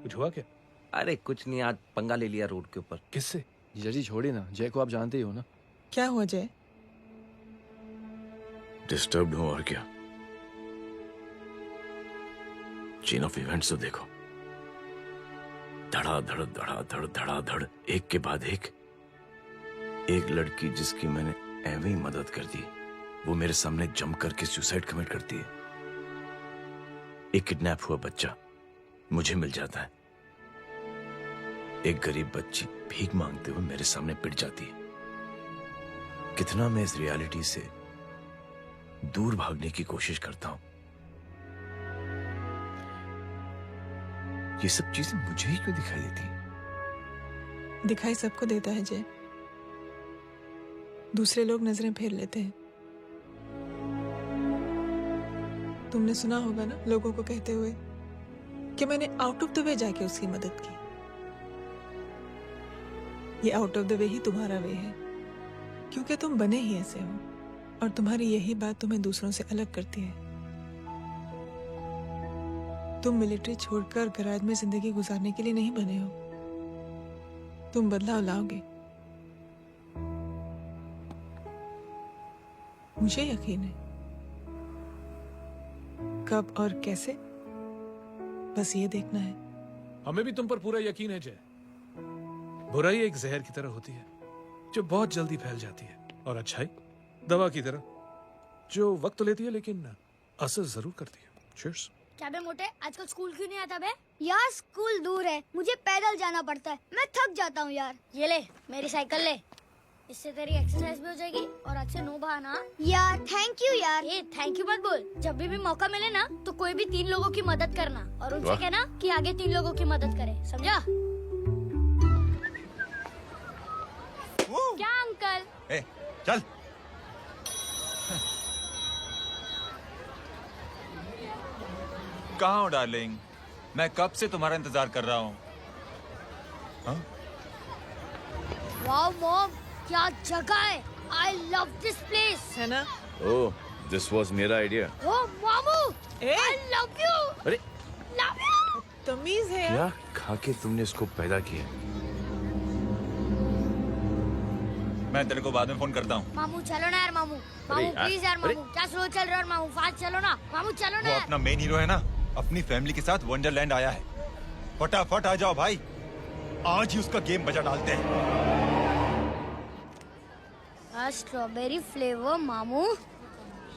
कुछ हुआ क्या? अरे कुछ नहीं, आज पंगा ले लिया रोड के ऊपर। किससे? जीजा जी छोड़िए ना, जय को आप जानते ही हो ना। क्या हुआ जय? डिस्टर्ब्ड हूं और क्या। चेन ऑफ इवेंट्स तो देखो, धड़ाधड़ धड़ाधड़ धड़ाधड़, एक के बाद एक लड़की जिसकी मैंने एवं ही मदद कर दी, वो मेरे सामने जंप करके सुसाइड कमिट करती है। एक किडनैप हुआ बच्चा मुझे मिल जाता है। एक गरीब बच्ची भीख मांगते हुए मेरे सामने पिट जाती है। कितना मैं इस रियलिटी से दूर भागने की कोशिश करता हूं। ये सब चीजें मुझे ही क्यों दिखाई देती? दिखाई सबको देता है जय, दूसरे लोग नजरें फेर लेते हैं। तुमने सुना होगा ना लोगों को कहते हुए कि मैंने आउट ऑफ द वे जाके उसकी मदद की। ये आउट ऑफ द वे ही तुम्हारा वे है, क्योंकि तुम बने ही ऐसे हो और तुम्हारी यही बात तुम्हें दूसरों से अलग करती है। तुम मिलिट्री छोड़कर गराज में जिंदगी गुजारने के लिए नहीं बने हो। तुम बदलाव लाओगे, मुझे यकीन है। कब और कैसे, बस ये देखना है। हमें भी तुम पर पूरा यकीन है जय। बुराई एक जहर की तरह होती है जो बहुत जल्दी फैल जाती है, और अच्छाई दवा की तरह जो वक्त लेती है लेकिन असर जरूर करती है। चीयर्स। क्या बे मोटे, आजकल स्कूल क्यों नहीं आता बे? यार स्कूल दूर है, मुझे पैदल जाना पड़ता है, मैं थक जाता हूँ यार। ये ले मेरी साइकिल ले, इससे तेरी एक्सरसाइज भी हो जाएगी और आज से नो बहाना। यार थैंक यू यार। ये थैंक यू मत बोल, जब भी मौका मिले ना तो कोई भी 3 लोगों की मदद करना और उनसे कहना कि आगे 3 लोगों की मदद करे, समझा? क्या अंकल? ए, चल। कहाँ हो डार्लिंग? मैं कब से तुम्हारा इंतजार कर रहा हूँ। वाओ मॉम, क्या जगह है। I love this place. है ना? ओह, दिस वाज मेरा आइडिया। Oh मामू, I love you. अरे Love you. तमीज है क्या खा के तुमने इसको पैदा किया? मैं तेरे को बाद में फोन करता हूँ। मामू चलो ना यार, मामू मामू प्लीज यार, मामू क्या स्लो चल रहे हो मामू, फास्ट चलो ना मामू, चलो ना। वो अपना मेन हीरो है ना, अपनी फैमिली के साथ वंडरलैंड आया है। फटाफट आ जाओ भाई, आज ही उसका गेम बजा डालते हैं। स्ट्रॉबेरी फ्लेवर मामू।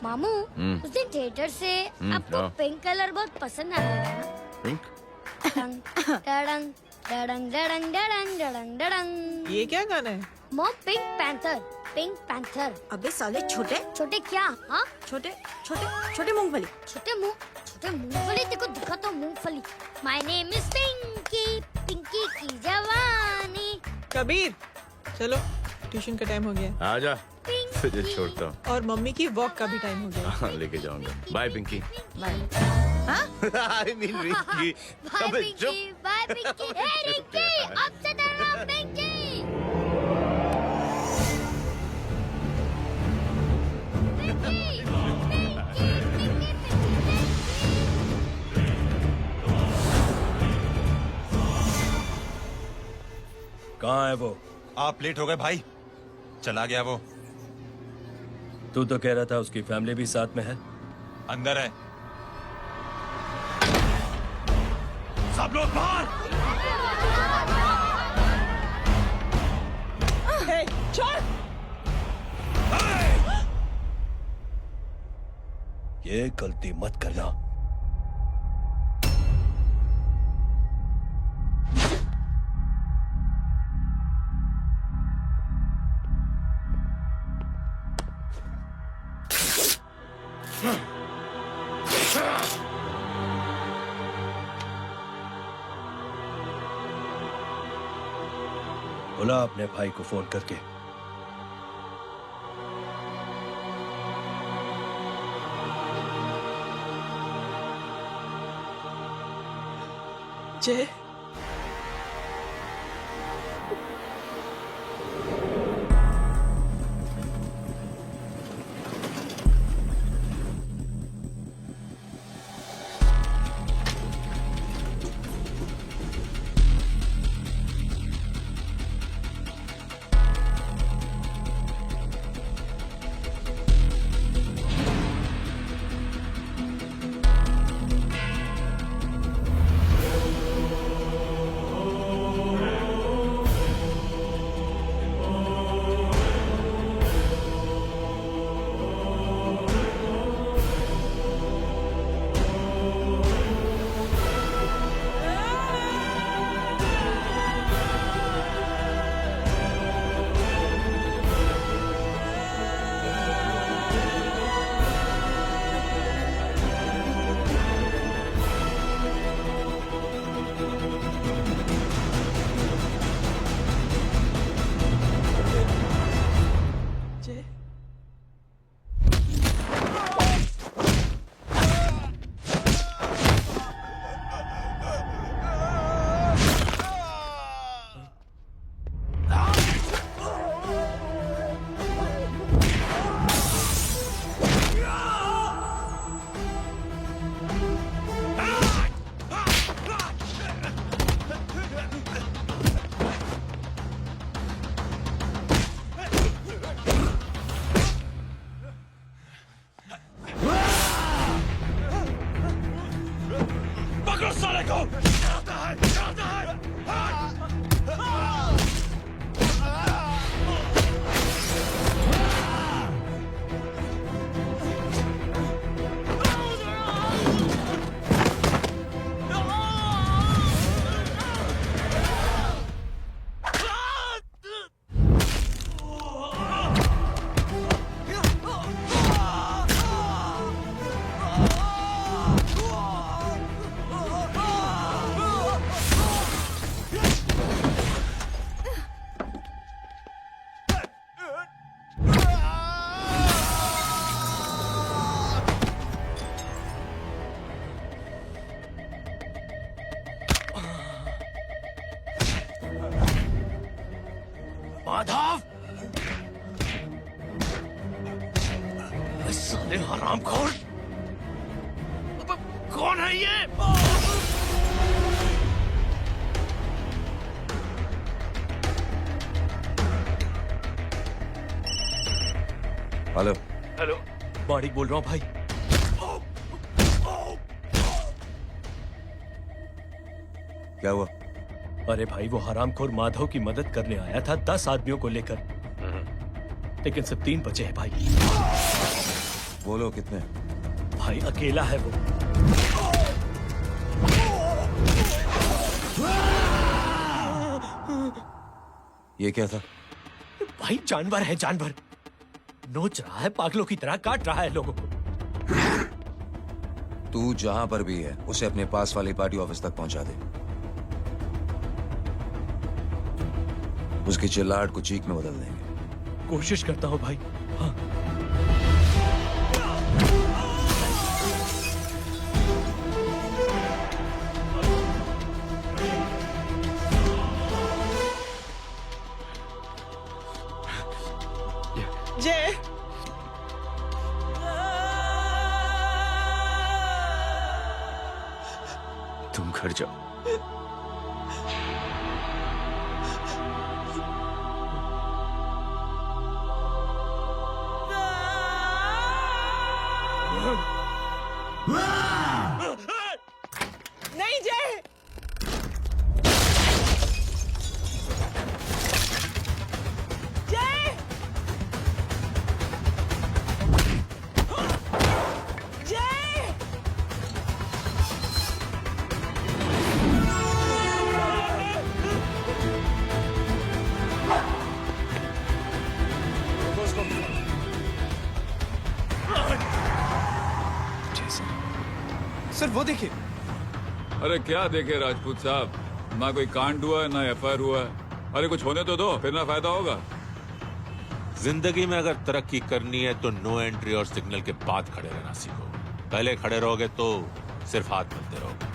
मामू उस दिन थिएटर से आपको पिंक कलर बहुत पसंद आया था ना? पिंक? डडंग डडंग डडंग डडंग डडंग डडंग। ये क्या गाना है? Mom pink panther, pink panther. अबे साले छोटे छोटे क्या? हाँ छोटे छोटे छोटे मूंगफली। छोटे मूंगफली देखो, दिखा तो मूंगफली। My name is Pinky, Pinky की जवानी। कबीर चलो, ट्यूशन का टाइम हो गया। आजा, तुझे छोड़ता हूँ। और मम्मी की वॉक का भी टाइम हो गया। हाँ, लेके जाऊंगा। Bye Pinky. Bye. I mean Rinky. Bye Pinky, bye Pinky. Hey Rinky, अब से डरना पिंकी। कहाँ है वो? आप लेट हो गए भाई, चला गया वो। तू तो कह रहा था उसकी फैमिली भी साथ में है। अंदर है। सब लोग बाहर। छोड़। ये गलती मत करना। बुला अपने भाई को फोन करके। जय माधव, साले हरामखोर, कौन है ये? हेलो हेलो, माणिक बोल रहा हूँ भाई। क्या हुआ? अरे भाई, वो हरामखोर माधव की मदद करने आया था 10 आदमियों को लेकर, लेकिन सिर्फ 3 बचे हैं भाई। बोलो कितने? भाई अकेला है वो। ये क्या था? भाई जानवर है, जानवर। नोच रहा है, पागलों की तरह काट रहा है लोगों को। तू जहां पर भी है उसे अपने पास वाली पार्टी ऑफिस तक पहुंचा दे। उसकी चिल्लाहट को चीख में बदल देंगे। कोशिश करता हूं भाई। हाँ। जय, तुम घर जाओ। नहीं जय, जय, जय। सर वो देखिए। अरे क्या देखे राजपूत साहब, ना कोई कांड हुआ है ना एफआईआर हुआ है। अरे कुछ होने तो दो, फिर ना फायदा होगा। जिंदगी में अगर तरक्की करनी है तो नो एंट्री और सिग्नल के बाद खड़े रहना सीखो। पहले खड़े रहोगे तो सिर्फ हाथ मिलते रहोगे।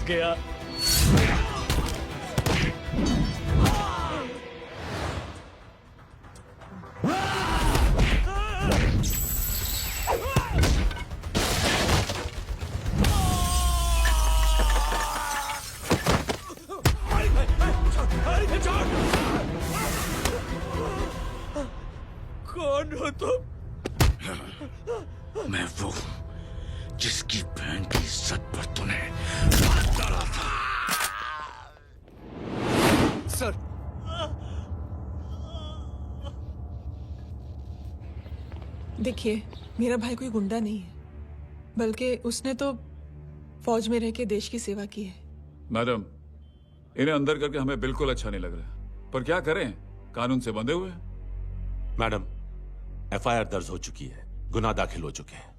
फंस गया। कौन हो तुम? मैं वो हूं जिसकी बहन की इज्जत पर तूने हाथ डाला था। सर, देखिए, मेरा भाई कोई गुंडा नहीं है, बल्कि उसने तो फौज में रह के देश की सेवा की है। मैडम, इन्हें अंदर करके हमें बिल्कुल अच्छा नहीं लग रहा, पर क्या करें, कानून से बंधे हुए हैं। मैडम, एफआईआर दर्ज हो चुकी है, गुनाह दाखिल हो चुके हैं।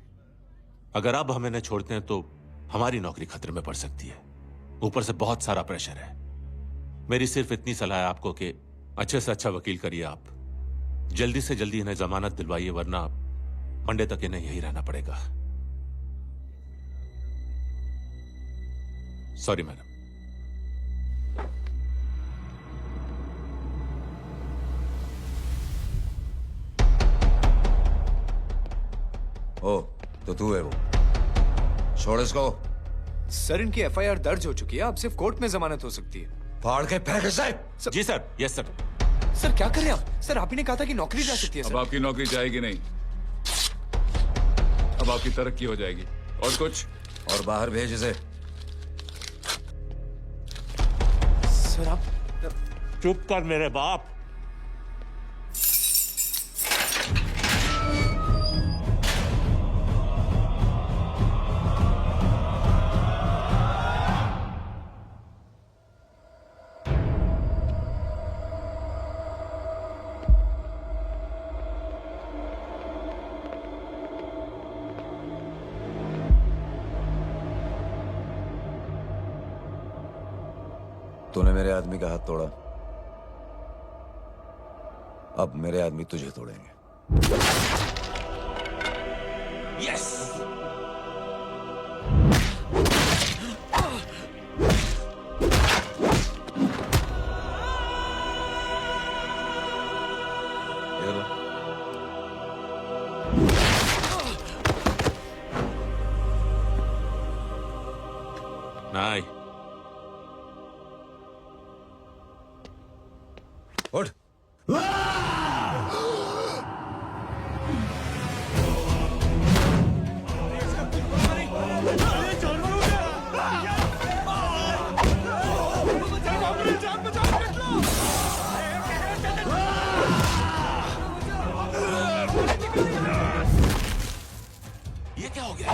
अगर अब हम इन्हें छोड़ते हैं तो हमारी नौकरी खतरे में पड़ सकती है। ऊपर से बहुत सारा प्रेशर है। मेरी सिर्फ इतनी सलाह है आपको कि अच्छे से अच्छा वकील करिए आप। जल्दी से जल्दी इन्हें जमानत दिलवाइए, वरना मंडे तक इन्हें यही रहना पड़ेगा। Sorry madam. ओ, तो तू है वो? छोड़ इसको। सर, इनकी एफआईआर दर्ज हो चुकी है, अब सिर्फ कोर्ट में जमानत हो सकती है। फाड़ के फेंक इसे। जी सर। Yes sir. सर क्या कर रहे हैं आप? सर, आप ही ने कहा था कि नौकरी जा सकती है। अब आपकी नौकरी जाएगी नहीं, अब आपकी तरक्की हो जाएगी। और कुछ? और बाहर भेज इसे। सर आप चुप कर मेरे बाप। तूने मेरे आदमी का हाथ तोड़ा, अब मेरे आदमी तुझे तोड़ेंगे। यस। नहीं। उठ। ये क्या हो गया?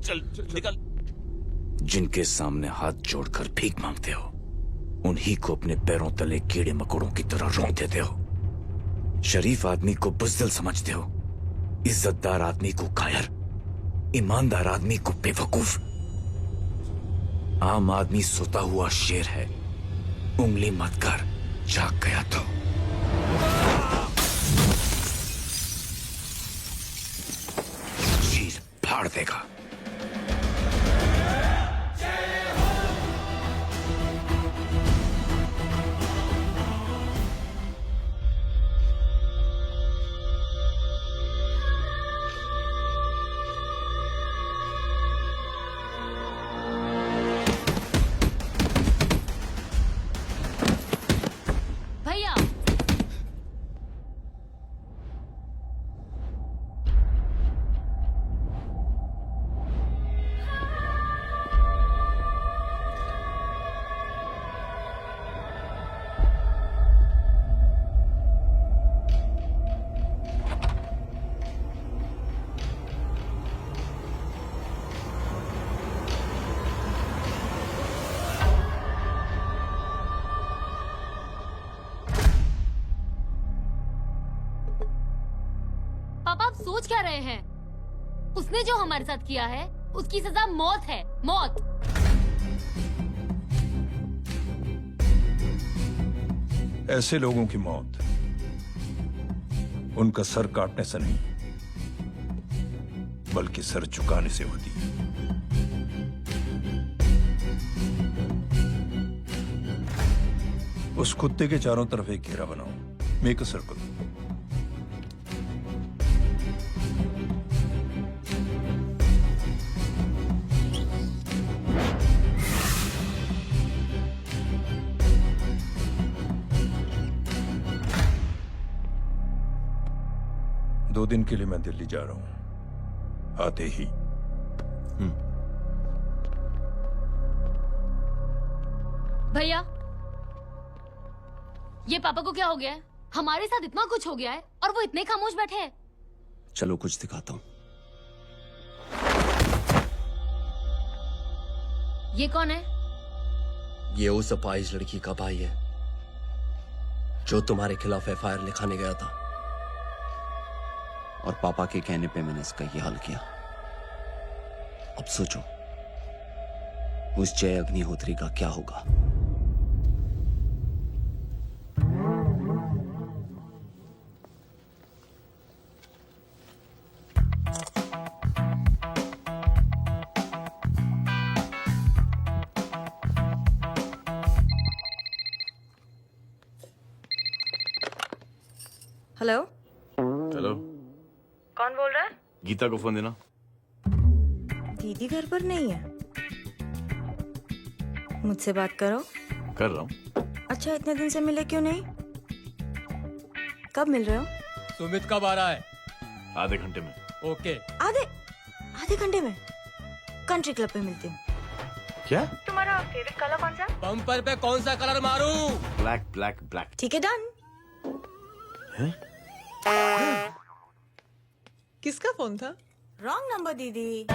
चल निकल। जिनके सामने हाथ जोड़कर भीख मांगते हो, उन्हीं को अपने पैरों तले कीड़े मकोड़ों की तरह रोक देते हो। शरीफ आदमी को बुज़दिल समझते हो, इज्जतदार आदमी को कायर, ईमानदार आदमी को बेवकूफ। आम आदमी सोता हुआ शेर है, उंगली मत कर, जाग गया तो। चीर फाड़ देगा। भैया, पापा आप सोच क्या रहे हैं? उसने जो हमारे साथ किया है उसकी सजा मौत है, मौत। ऐसे लोगों की मौत उनका सर काटने से नहीं बल्कि सर झुकाने से होती है। उस कुत्ते के चारों तरफ एक घेरा बनाओ, मेक अ सर्कल। दो दिन के लिए मैं दिल्ली जा रहा हूं, आते ही। भैया, ये पापा को क्या हो गया है? हमारे साथ इतना कुछ हो गया है और वो इतने खामोश बैठे हैं। चलो कुछ दिखाता हूं। ये कौन है? ये उस अपाहिज लड़की का भाई है जो तुम्हारे खिलाफ एफआईआर लिखाने गया था, और पापा के कहने पे मैंने इसका ये हाल किया। अब सोचो उस जय अग्निहोत्री का क्या होगा। हेलो, हेलो, कौन बोल रहा है? गीता को फोन देना। दीदी घर पर नहीं है। मुझसे बात करो। कर रहा हूँ। अच्छा, इतने दिन से मिले क्यों नहीं? कब मिल रहे हो? सुमित कब आ रहा है? आधे घंटे में। ओके। आधे घंटे में कंट्री क्लब पे मिलती हूँ। क्या? तुम्हारा फेवरेट कलर कौन सा? बम्पर पे कौन सा कलर मारूं? Black black black. ठीक है, डन। किसका फोन था? रॉन्ग नंबर दीदी।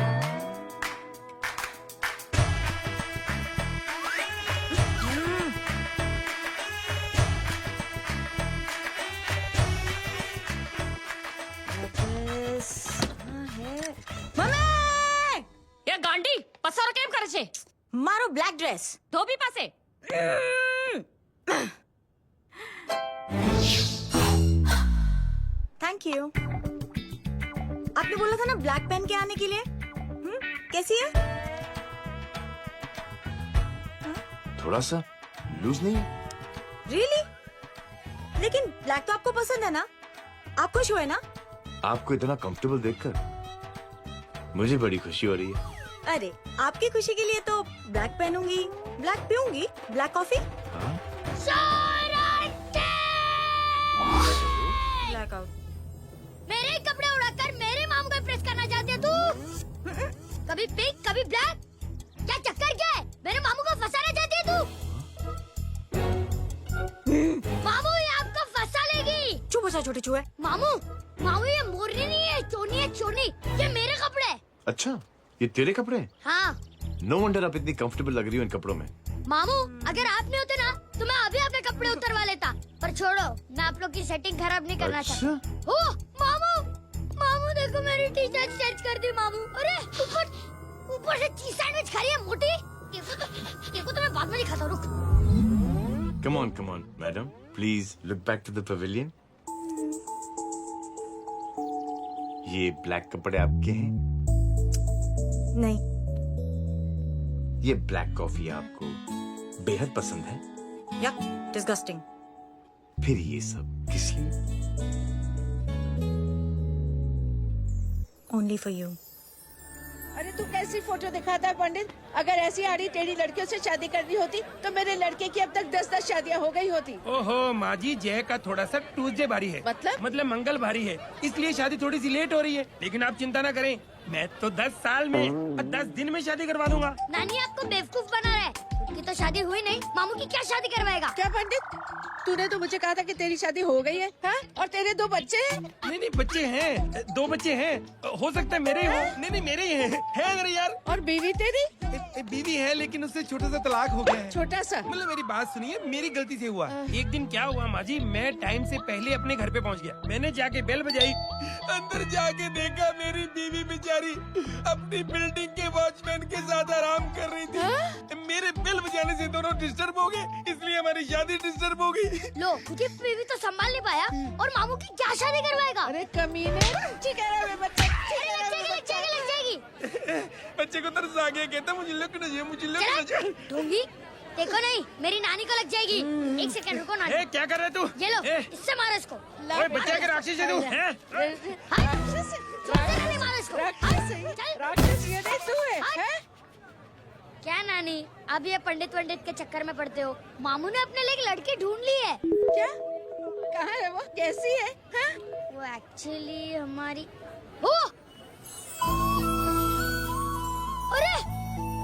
ये गांडी पसारो केम करे छे? मारो ब्लैक ड्रेस धोबी पासे। Thank you. आपने बोला था ना ब्लैक पेन के आने के लिए। कैसी है? थोड़ा सा लूज नहीं? रियली? लेकिन ब्लैक तो आपको पसंद है ना? आप खुश हुए ना? आपको इतना कंफर्टेबल देखकर मुझे बड़ी खुशी हो रही है। अरे, आपकी खुशी के लिए तो ब्लैक पहनूंगी, ब्लैक पीऊंगी, ब्लैक कॉफी। Black out. मेरे कपड़े उड़ाकर मेरे मामू को प्रेस करना चाहती है तू? कभी पिंक, कभी ब्लैक, क्या चक्कर क्या है? मेरे मामू को फंसाना चाहती है तू? मामू ये आपको फंसा लेगी। चुप हो जा छोटे चूहे। मामू, मामू ये मोरनी नहीं है, चोनी है चोनी। ये मेरे कपड़े हैं। अच्छा, ये तेरे कपड़े हैं? हाँ। नो वंडर आप इतनी कंफर्टेबल लग रही हो इन कपड़ों में। मामू, अगर आप नहीं होते ना तो मैं अभी आपके कपड़े उतरवा लेता। पर छोड़ो, मैं आप लोग की सेटिंग खराब नहीं करना चाहता। ओह मामू, मामू देखो मेरी टी शर्ट चेंज कर दी मामू। अरे ऊपर से चीज सैंडविच खा रही है मोटी। देखो तो मैं बाद में दिखाता हूँ, रुक। Come on madam, please look back to the pavilion. ये ब्लैक कपड़े आपके हैं? नहीं। ये ब्लैक कॉफी आपको बेहद पसंद है? या डिस्गस्टिंग। फिर ये सब किस लिए? Only for you. अरे तू कैसी फोटो दिखाता है पंडित? अगर ऐसी आड़ी टेढ़ी लड़कियों से शादी करनी होती तो मेरे लड़के की अब तक 10-10 शादियां हो गई होती। ओहो माँ जी, जय का थोड़ा सा ट्यूसडे भारी है। मतलब मंगल भारी है, इसलिए शादी थोड़ी सी लेट हो रही है। लेकिन आप चिंता ना करें, मैं तो 10 साल में और 10 दिन में शादी करवा दूंगा। नानी आपको बेवकूफ बना रहा है। उसकी तो शादी हुई नहीं, मामू की क्या शादी करवाएगा? क्या पंडित, तूने तो मुझे कहा था कि तेरी शादी हो गई है, हाँ? और तेरे 2 बच्चे हैं? नहीं बच्चे हैं, 2 बच्चे हैं। हो सकता है मेरे ही हो। नहीं मेरे ही हैं। है मेरे यार। और बीवी तेरी? बीवी है लेकिन उससे छोटा सा तलाक हो गया है। छोटा सा? मतलब मेरी बात सुनिए, मेरी गलती से हुआ। एक दिन क्या हुआ माँ जी, मैं टाइम से पहले अपने घर पे पहुँच गया। मैंने जाके बेल बजाई, अंदर जाके देखा मेरी बीवी बेचारी अपनी बिल्डिंग के वॉचमैन के साथ आराम कर रही थी। मेरे बेल बजाने से दोनों डिस्टर्ब हो गए, इसलिए हमारी शादी डिस्टर्ब हो गई। लो, तुझे बीवी तो संभाल नहीं पाया और मामू की क्या शादी करवाएगा? अरे कमीने, बच्चे को तरस आ गया, कहता मुझे लगना चाहिए, मुझे लगना चाहिए। ढोंगी, देखो नहीं, मेरी नानी को लग जाएगी। एक सेकंड रुको नानी। क्या कर रहे तू? ये लो, इससे मारो इसको। ओए बच्चे के राक्षस है तू, हैं? मारो इसको। राक्षस ये नहीं तू है? क्या नानी, अब ये पंडित के चक्कर में पड़ते हो? मामू ने अपने लिए एक लड़की ढूंढ ली है। क्या? कहाँ है वो? कैसी है? हाँ? वो एक्चुअली हमारी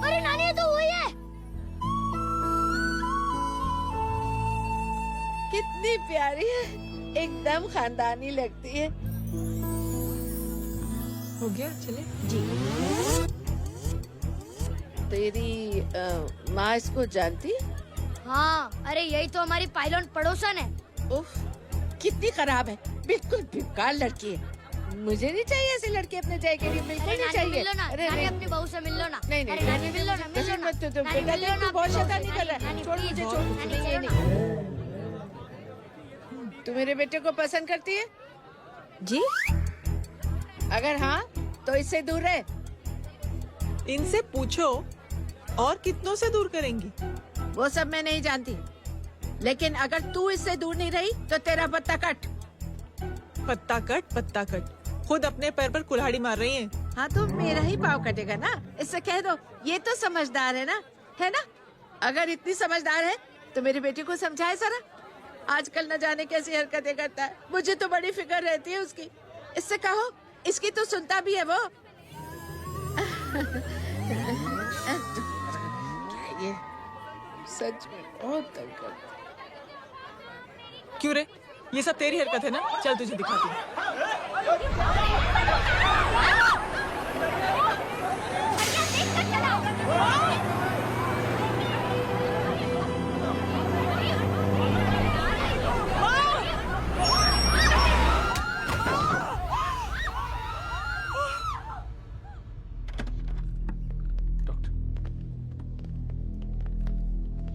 अरे नानी, ये तो वही है। कितनी प्यारी है, एकदम खानदानी लगती है। हो गया, चले जी। तेरी माँ इसको जानती? हाँ, अरे यही तो हमारी पाइलॉन पड़ोसन है। उफ, कितनी खराब है, बिल्कुल बेकार लड़की है। मुझे नहीं चाहिए ऐसी लड़की अपने जय के लिए, बिल्कुल नहीं चाहिए। अरे नानी, अपनी बहू से मिल लो ना। नहीं अरे नानी, मिल लो ना, मिल लो ना। तू बहुत शैतानी कर रहा है। छोड़ मुझे, छोड़। नहीं। तू मेरे बेटे को पसंद करती है? जी। अगर हाँ तो इससे दूर रहे। इनसे पूछो और कितनों से दूर करेंगी? वो सब मैं नहीं जानती, लेकिन अगर तू इससे दूर नहीं रही तो तेरा पत्ता कट। पत्ता कट, पत्ता कट। खुद अपने पैर पर कुल्हाड़ी मार रही हैं। हाँ तो मेरा ही पाँव कटेगा ना, इससे कह दो। ये तो समझदार है ना, है ना? अगर इतनी समझदार है तो मेरी बेटी को समझाए जरा। आजकल न जाने कैसी हरकतें करता है, मुझे तो बड़ी फिक्र रहती है उसकी। इससे कहो, इसकी तो सुनता भी है वो। क्या ये सच में बहुत तंग करता है। क्यों रे, ये सब तेरी हरकत है ना? चल तुझे दिखाती हूँ।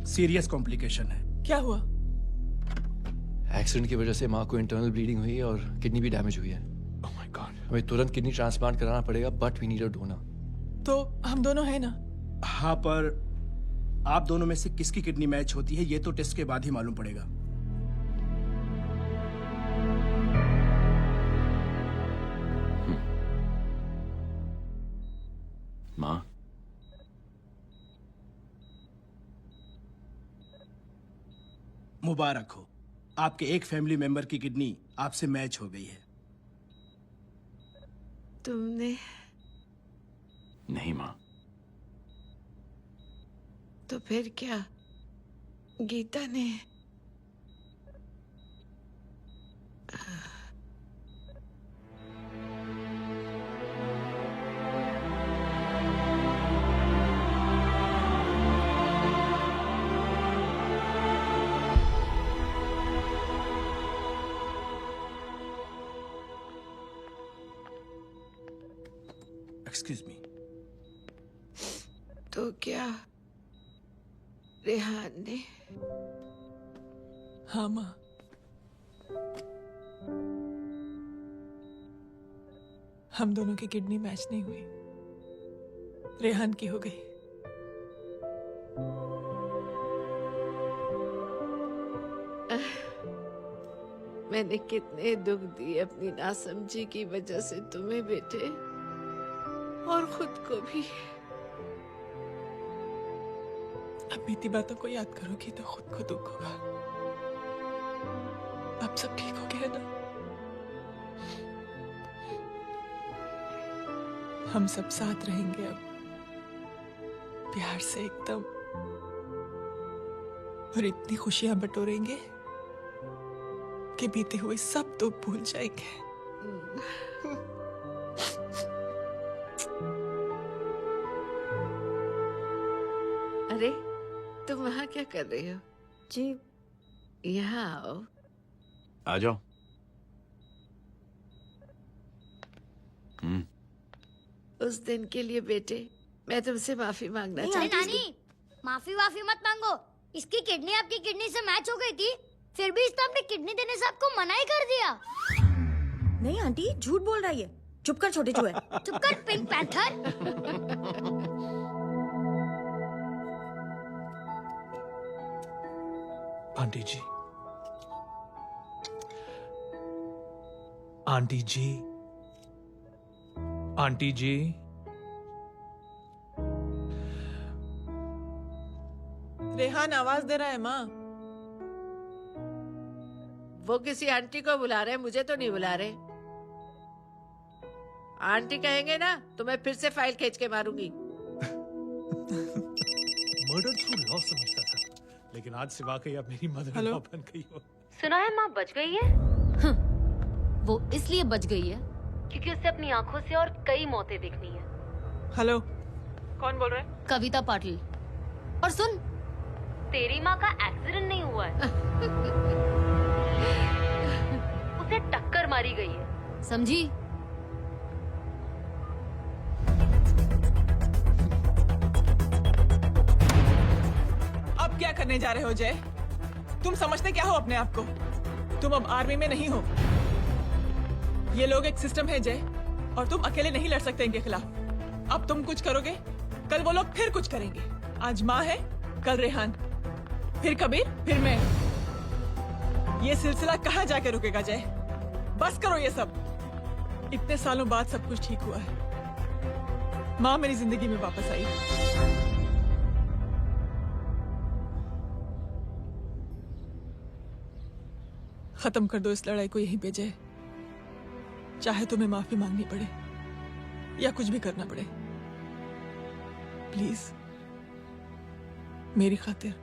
सीरियस कॉम्प्लिकेशन है। क्या हुआ? एक्सीडेंट की वजह से माँ को इंटरनल ब्लीडिंग हुई है और किडनी भी डैमेज हुई है। Oh my god. हमें तुरंत किडनी ट्रांसप्लांट कराना पड़ेगा, but we need a donor. तो हम दोनों हैं ना? हाँ, पर आप दोनों में से किसकी किडनी मैच होती है ये तो टेस्ट के बाद ही मालूम पड़ेगा। माँ, मुबारक हो, आपके एक फैमिली मेंबर की किडनी आपसे मैच हो गई है। तुमने? नहीं माँ। तो फिर क्या? गीता ने? Excuse me. तो क्या रेहान ने? हाँ माँ। हम दोनों की किडनी मैच नहीं हुई, रेहान की हो गई। मैंने कितने दुख दिए अपनी नासमझी की वजह से तुम्हें बेटे, और खुद को भी। अब बीती बातों को याद करोगी तो खुद को दुख होगा। अब सब ठीक हो गया ना? हम सब साथ रहेंगे अब, प्यार से एकदम, और इतनी खुशियां बटोरेंगे कि बीते हुए सब दुख भूल जाएंगे। अरे तुम वहाँ क्या कर रही हो? जी यहाँ आओ। आ जाओ। उस दिन के लिए बेटे मैं तुमसे माफी मांगना अरे चाहती हूँ। नानी, माफी वाफी मत मांगो। इसकी किडनी आपकी किडनी से मैच हो गई थी, फिर भी इसने अपनी किडनी देने से आपको मना ही कर दिया। नहीं आंटी, झूठ बोल रही है। चुप कर छोटे चूहे। चुप कर पिंक पैंथर। आंटी जी, आंटी जी, आंटी जी, रेहान आवाज दे रहा है माँ। वो किसी आंटी को बुला रहे, मुझे तो नहीं बुला रहे। आंटी कहेंगे ना तो मैं फिर से फाइल खींच के मारूंगी। मर्डर थ्रू लॉ समझता था, लेकिन आज से वाकई अब मेरी मदर लॉ बन गई हो। सुना है माँ बच गई है। वो इसलिए बच गई है क्योंकि उसे अपनी आंखों से और कई मौतें देखनी है। हेलो, कौन बोल रहा है? कविता पाटिल। और सुन, तेरी माँ का एक्सीडेंट नहीं हुआ है, उसे टक्कर मारी गई है, समझी? अब क्या करने जा रहे हो जय? तुम समझते क्या हो अपने आप को? तुम अब आर्मी में नहीं हो। ये लोग एक सिस्टम है जय, और तुम अकेले नहीं लड़ सकते इनके खिलाफ। अब तुम कुछ करोगे, कल वो लोग फिर कुछ करेंगे। आज माँ है, कल रेहान, फिर कबीर, फिर मैं। ये सिलसिला कहाँ जाके रुकेगा जय? बस करो ये सब। इतने सालों बाद सब कुछ ठीक हुआ है। माँ मेरी जिंदगी में वापस आई। खत्म कर दो इस लड़ाई को यहीं पे जय। चाहे तुम्हें माफी मांगनी पड़े या कुछ भी करना पड़े, प्लीज मेरी खातिर।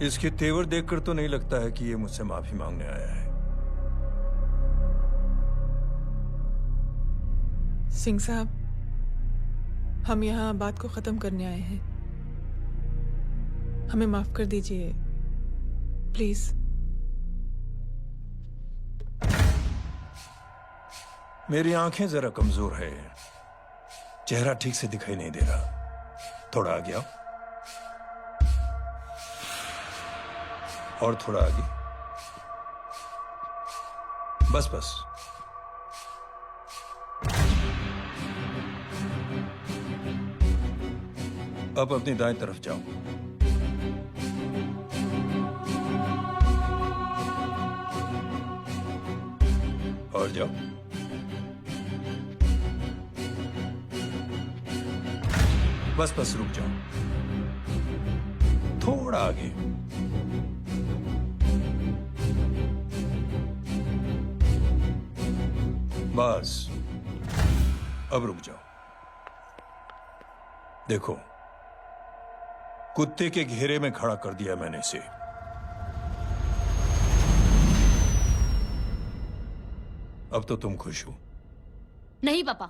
इसके तेवर देखकर तो नहीं लगता है कि ये मुझसे माफी मांगने आया है। सिंह साहब, हम यहाँ बात को खत्म करने आए हैं। हमें माफ कर दीजिए प्लीज। मेरी आंखें जरा कमजोर है, चेहरा ठीक से दिखाई नहीं दे रहा। थोड़ा आगे आओ, और थोड़ा आगे। बस बस। अब अपनी दाएं तरफ जाओ। और जाओ। बस बस रुक जाओ, थोड़ा आगे। बस अब रुक जाओ। देखो, कुत्ते के घेरे में खड़ा कर दिया मैंने इसे। अब तो तुम खुश हो? नहीं पापा,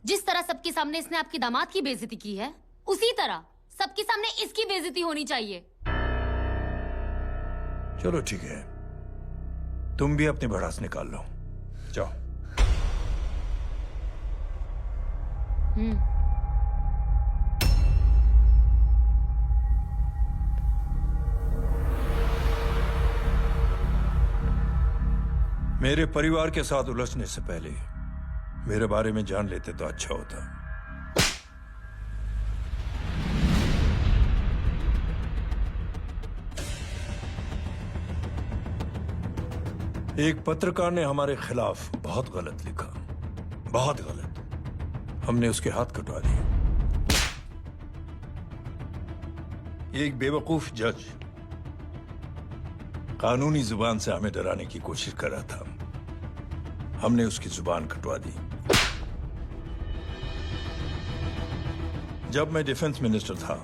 जिस तरह सबके सामने इसने आपके दामाद की बेइज्जती की है, उसी तरह सबके सामने इसकी बेइज्जती होनी चाहिए। चलो ठीक है, तुम भी अपनी भड़ास निकाल लो। जाओ। मेरे परिवार के साथ उलझने से पहले मेरे बारे में जान लेते तो अच्छा होता। एक पत्रकार ने हमारे खिलाफ बहुत गलत लिखा, बहुत गलत। हमने उसके हाथ कटवा दिए। एक बेवकूफ जज कानूनी जुबान से हमें डराने की कोशिश कर रहा था। हमने उसकी जुबान कटवा दी। जब मैं डिफेंस मिनिस्टर था,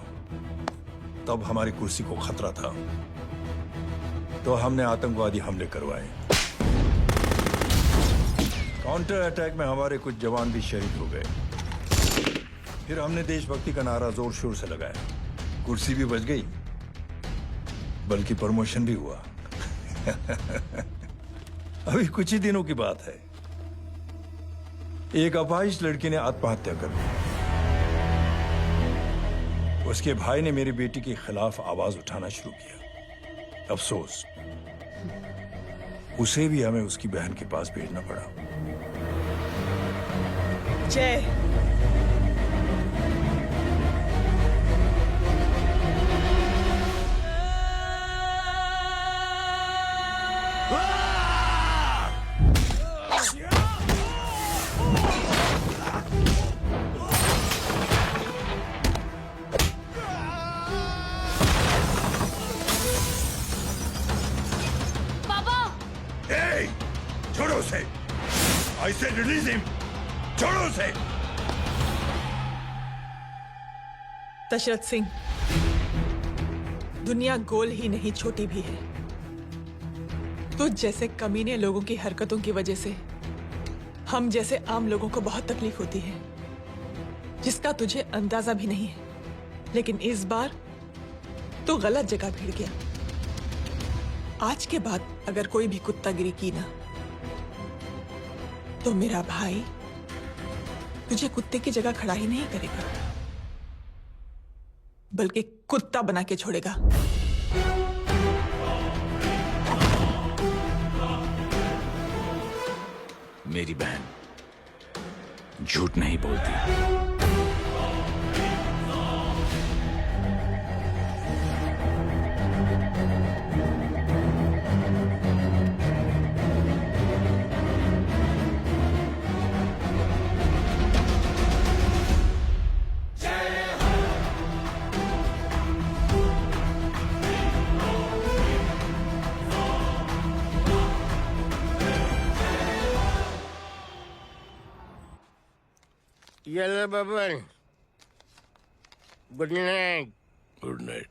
तब हमारी कुर्सी को खतरा था, तो हमने आतंकवादी हमले करवाए। काउंटर अटैक में हमारे कुछ जवान भी शहीद हो गए। फिर हमने देशभक्ति का नारा जोर शोर से लगाया। कुर्सी भी बच गई, बल्कि प्रमोशन भी हुआ। अभी कुछ ही दिनों की बात है, एक अपाहिज लड़की ने आत्महत्या कर ली। उसके भाई ने मेरी बेटी के खिलाफ आवाज उठाना शुरू किया। अफसोस, उसे भी हमें उसकी बहन के पास भेजना पड़ा। जय, छोड़ो उसे! I said release him! छोड़ो उसे! दशरथ सिंह, दुनिया गोल ही नहीं छोटी भी है। तुझ जैसे कमीने लोगों की हरकतों की वजह से हम जैसे आम लोगों को बहुत तकलीफ होती है, जिसका तुझे अंदाजा भी नहीं है। लेकिन इस बार तू गलत जगह भिड़ गया। आज के बाद अगर कोई भी कुत्तागिरी की ना, तो मेरा भाई तुझे कुत्ते की जगह खड़ा ही नहीं करेगा, बल्कि कुत्ता बना के छोड़ेगा। मेरी बहन झूठ नहीं बोलती। Yellow Bubble. Good night. Good night.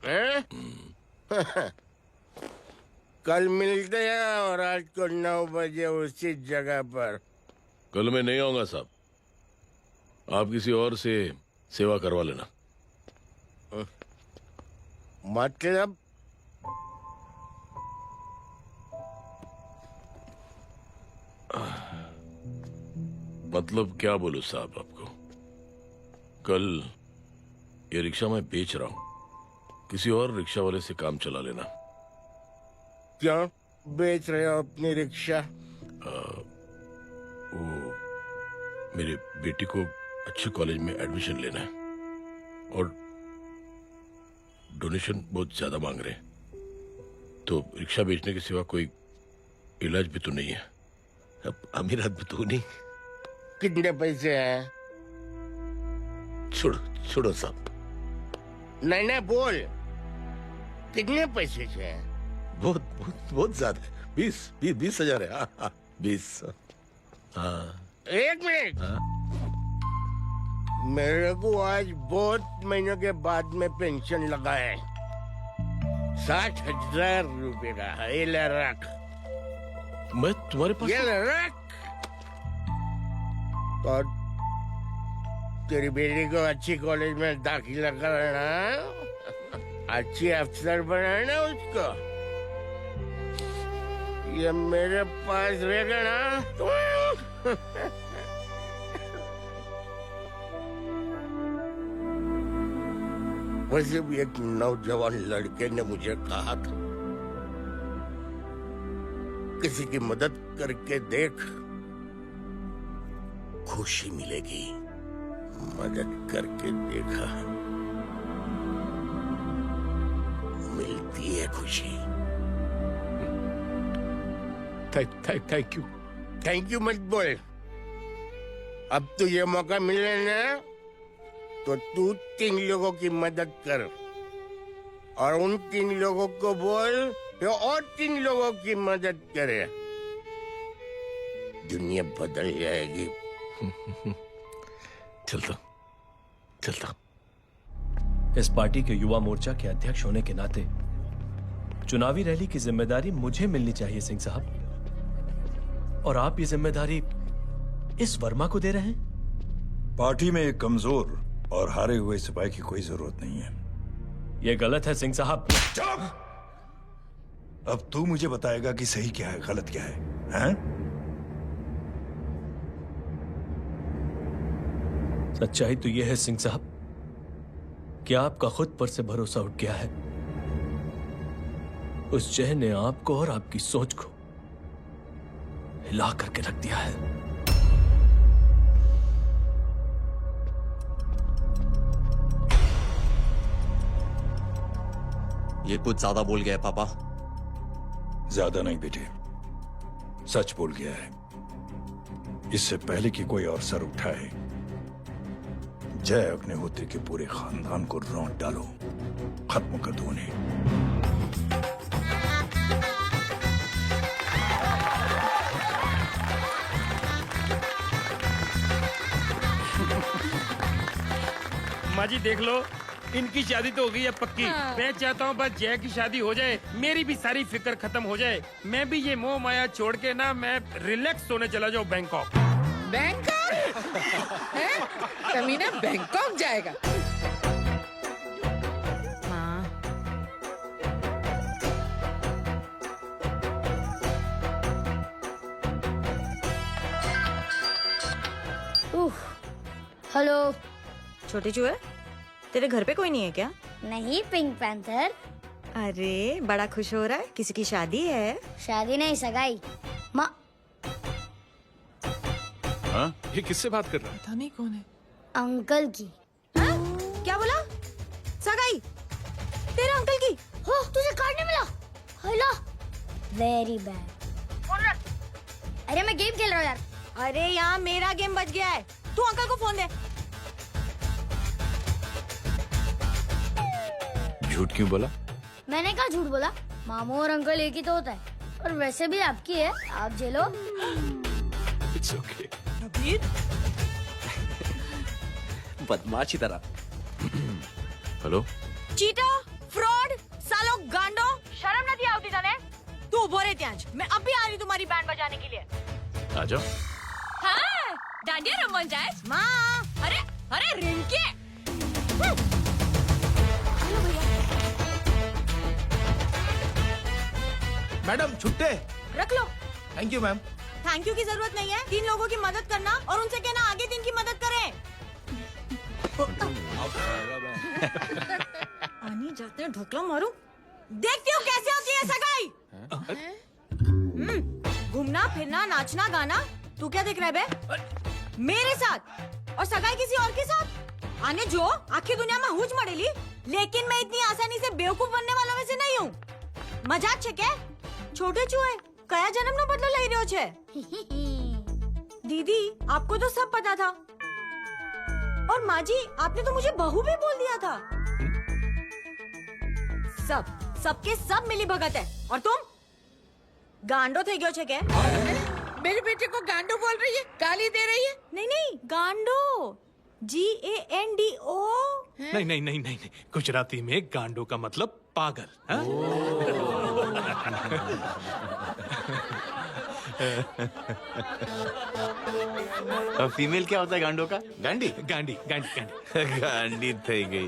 कल मिलते हैं और आज को 9 बजे उसी जगह पर। कल मैं नहीं आऊंगा साहब, आप किसी और से सेवा करवा लेना। मतलब? मतलब क्या बोलूं साहब आपको। कल ये रिक्शा मैं बेच रहा हूं, किसी और रिक्शा वाले से काम चला लेना। क्यों बेच रहे हो अपनी रिक्शा? वो मेरे बेटी को अच्छे कॉलेज में एडमिशन लेना है और डोनेशन बहुत ज्यादा मांग रहे हैं, तो रिक्शा बेचने के सिवा कोई इलाज भी तो नहीं है। अब अमीर आदमी तो नहीं। कितने पैसे हैं? छोड़ो छोड़ो साहब। नहीं बोल, कितने पैसे हैं? बहुत बहुत बहुत ज्यादा है। 20,000 है। हाँ 20। हाँ 1 मिनट। मेरे को आज बहुत महीनों के बाद में पेंशन लगा है, 60,000 रुपए का। ये ले रख। मैं तुम्हारे पास? ये ले रख। और तेरी बेटी को अच्छी कॉलेज में दाखिला कराना, अच्छी अफसर बनाना उसको। ये मेरे पास रहेगा ना तो वैसे भी एक नौजवान लड़के ने मुझे कहा था, किसी की मदद करके देख, खुशी मिलेगी। मदद करके देखा, मिलती है खुशी। Thank you. थैंक यू मत बोल। अब तो ये मौका मिले ना, तो तू 3 लोगों की मदद कर और उन 3 लोगों को बोल तो और 3 लोगों की मदद करे। दुनिया बदल जाएगी। चलता। इस पार्टी के युवा मोर्चा के अध्यक्ष होने के नाते चुनावी रैली की जिम्मेदारी मुझे मिलनी चाहिए सिंह साहब, और आप ये जिम्मेदारी इस वर्मा को दे रहे हैं? पार्टी में एक कमजोर और हारे हुए सिपाही की कोई जरूरत नहीं है। ये गलत है सिंह साहब। चुप! अब तू मुझे बताएगा कि सही क्या है, गलत क्या है, हैं? सच्चाई तो यह है सिंह साहब कि आपका खुद पर से भरोसा उठ गया है। उस जय ने आपको और आपकी सोच को हिला करके रख दिया है। ये कुछ ज्यादा बोल गया है पापा। ज्यादा नहीं बेटे, सच बोल गया है। इससे पहले कि कोई और सर उठाए, जय अग्निहोत्री के पूरे खानदान को रौंद डालो, खत्म कर दो उन्हें। माँ जी देख लो, इनकी शादी तो हो गई है पक्की। मैं चाहता हूँ बस जय की शादी हो जाए, मेरी भी सारी फिक्र खत्म हो जाए। मैं भी ये मोह माया छोड़ के ना मैं रिलैक्स होने चला जाऊँ बैंकॉक। बैंकॉक? कमीना बैंकॉक जाएगा? हेलो। छोटे चूहे, तेरे घर पे कोई नहीं है क्या? नहीं, पिंक पैंथर। अरे बड़ा खुश हो रहा है, किसी की शादी है? शादी नहीं, सगाई। माँ हाँ? ये किससे बात कर रहा है? पता नहीं कौन है। अंकल की। हाँ? क्या बोला? सगाई? तेरे अंकल की? हो, तुझे कार्ड नहीं मिला? Hello, very bad. अरे मैं गेम खेल रहा हूँ यार। अरे यहाँ मेरा गेम बच गया है, तू अंकल को फोन दे। झूठ क्यों बोला? मैंने कहा झूठ बोला? मामू और अंकल एक ही तो होता है, और वैसे भी आपकी है, आप झेलो। It's okay. बदमाशी तरह। हेलो? चीटा, फ्रॉड, सालो गांडो, शर्म नहीं आती तने? तू उभो रे त्यांज, मैं अब भी आ रही तुम्हारी बैंड बजाने के लिए। आ जाओ। हाँ, डांडिया रमन जाए। माँ, अरे अरे रिंकी। मैडम छुट्टे। रख लो। Thank you ma'am. Thank you की जरूरत नहीं है, 3 लोगों की मदद करना और उनसे कहना आगे 3 की मदद करें। आने जाते हैं ढोकला मारूं। देखती हूँ कैसे होती है सगाई। घूमना फिरना नाचना गाना, तू क्या देख रहा है बे? मेरे साथ और सगाई किसी और के साथ? आने जो आखिर दुनिया में हुज मड़ेली, लेकिन मैं इतनी आसानी से बेवकूफ बनने वालों में से नहीं हूँ। मजाक छे क्या? छोटे चूहे कया जन्म न बदलो लई रह्यो छे। दीदी आपको तो सब पता था, और माँ जी आपने तो मुझे बहू भी बोल दिया था। सबके सब मिली भगत है, और तुम गांडो थे गयो छे क्या? मेरे बेटे को गांडो बोल रही है, गाली दे रही है? नहीं गांडो, GANDO। नहीं नहीं नहीं नहीं, गुजराती में गांडो का मतलब पागल। हाँ? फीमेल क्या होता है गांडो का? गांडी? गांडी गांडी गांडी गांडी थई गई।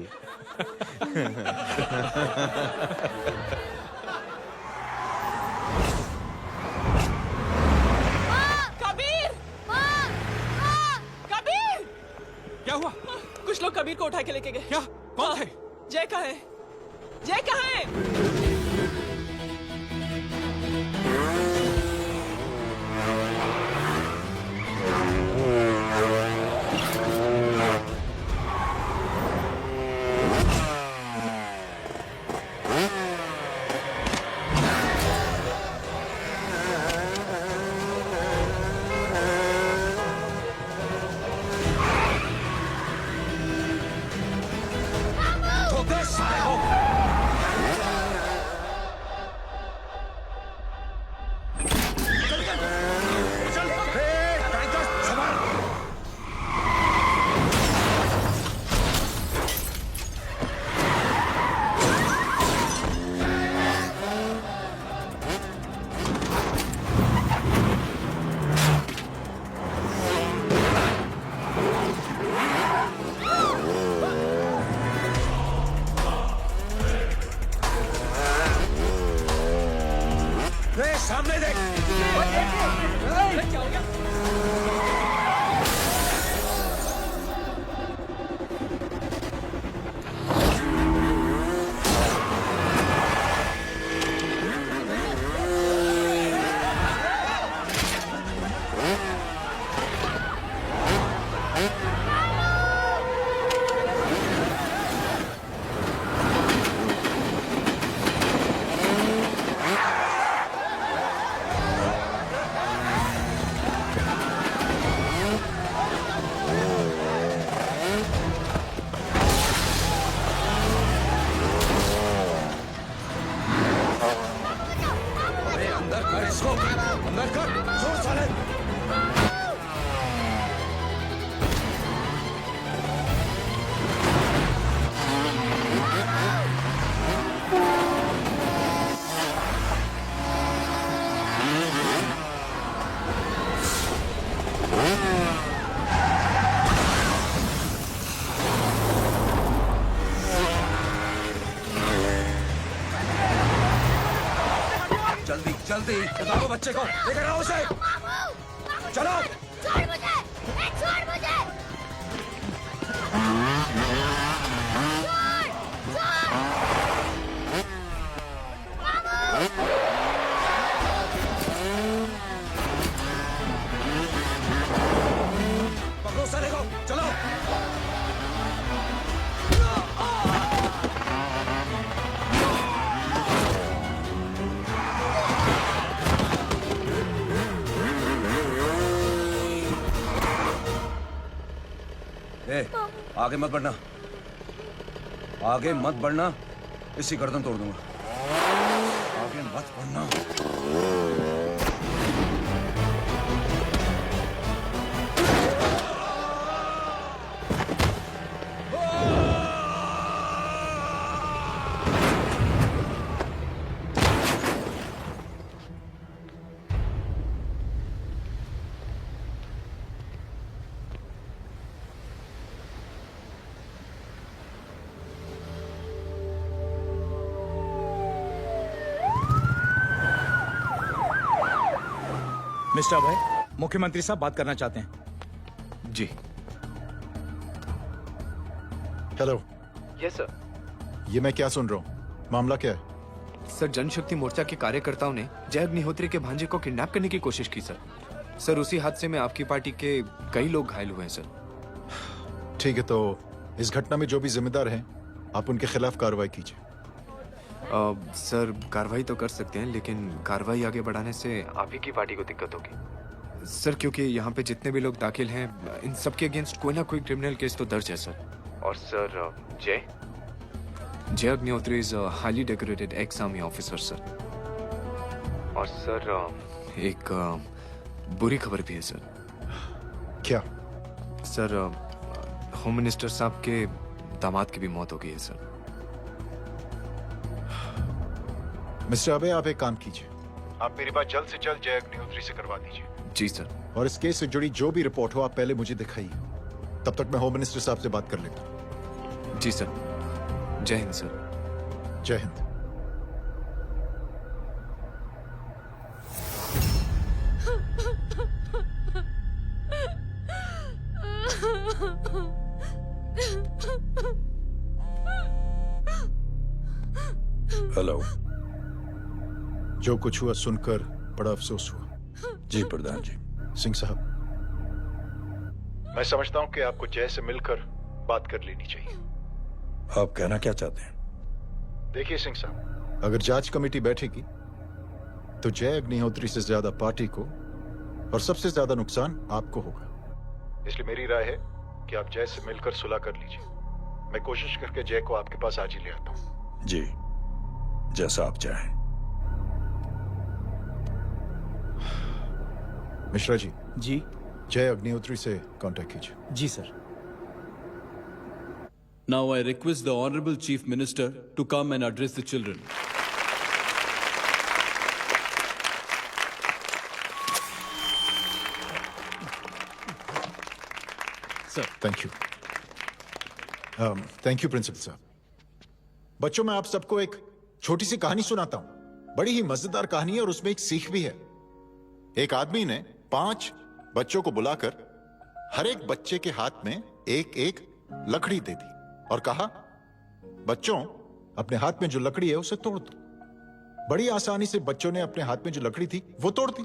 कबीर! कबीर! क्या हुआ? कुछ लोग कबीर को उठा के लेके गए। क्या? कौन थे? जय कहाँ है? जय कहाँ है? सामने देख। क्या हो गया? जल्दी जल्दी बताओ बच्चे को, लेकर आओ उसे। चलो छोड़ मुझे, छोड़ मुझे। पकड़ो साले को, चलो। ए, आगे मत बढ़ना, आगे मत बढ़ना, इसी गर्दन तोड़ दूंगा। आगे मत बढ़ना। मिस्टर अभय, मुख्यमंत्री साहब बात करना चाहते हैं। जी। हेलो। Yes sir. ये मैं क्या सुन रहा हूँ? मामला क्या है? सर, जनशक्ति मोर्चा के कार्यकर्ताओं ने जय अग्निहोत्री के भांजे को किडनैप करने की कोशिश की सर। सर, उसी हादसे में आपकी पार्टी के कई लोग घायल हुए हैं सर। ठीक है, तो इस घटना में जो भी जिम्मेदार हैं, आप उनके खिलाफ कार्रवाई कीजिए। सर, कार्रवाई तो कर सकते हैं, लेकिन कार्रवाई आगे बढ़ाने से आप ही की पार्टी को दिक्कत होगी सर, क्योंकि यहाँ पे जितने भी लोग दाखिल हैं, इन सबके अगेंस्ट कोई ना कोई क्रिमिनल केस तो दर्ज है सर। और सर, जय Agnihotri is highly decorated ex army officer sir. और सर, एक बुरी खबर भी है सर। क्या? सर, होम मिनिस्टर साहब के दामाद की भी मौत हो गई है सर। मिस्टर अबे, आप एक काम कीजिए, आप मेरी बात जल्द से जल्द जय अग्निहोत्री से करवा दीजिए। जी सर। और इस केस से जुड़ी जो भी रिपोर्ट हो, आप पहले मुझे दिखाइए। तब तक मैं होम मिनिस्टर साहब से बात कर लेता हूँ। जी सर। जय हिंद सर। जय हिंद। हेलो। जो कुछ हुआ सुनकर बड़ा अफसोस हुआ। जी प्रधान जी। सिंह साहब, मैं समझता हूं कि आपको जय से मिलकर बात कर लेनी चाहिए। आप कहना क्या चाहते हैं? देखिए सिंह साहब, अगर जांच कमेटी बैठेगी तो जय अग्निहोत्री से ज्यादा पार्टी को और सबसे ज्यादा नुकसान आपको होगा। इसलिए मेरी राय है कि आप जय से मिलकर सुलह कर लीजिए। मैं कोशिश करके जय को आपके पास आज ही ले आता हूं। जी, जैसा आप चाहें। मिश्रा जी। जी। जय अग्निहोत्री से कांटेक्ट कीजिए। जी sir. Now I request the Honorable Chief Minister to come and address the children. Sir, thank you. Thank you principal साहब। बच्चों, मैं आप सबको एक छोटी सी कहानी सुनाता हूं। बड़ी ही मजेदार कहानी है और उसमें एक सीख भी है। एक आदमी ने 5 बच्चों को बुलाकर हर एक बच्चे के हाथ में एक एक लकड़ी दे दी और कहा, बच्चों अपने हाथ में जो लकड़ी है उसे तोड़ दो। बड़ी आसानी से बच्चों ने अपने हाथ में जो लकड़ी थी वो तोड़ दी।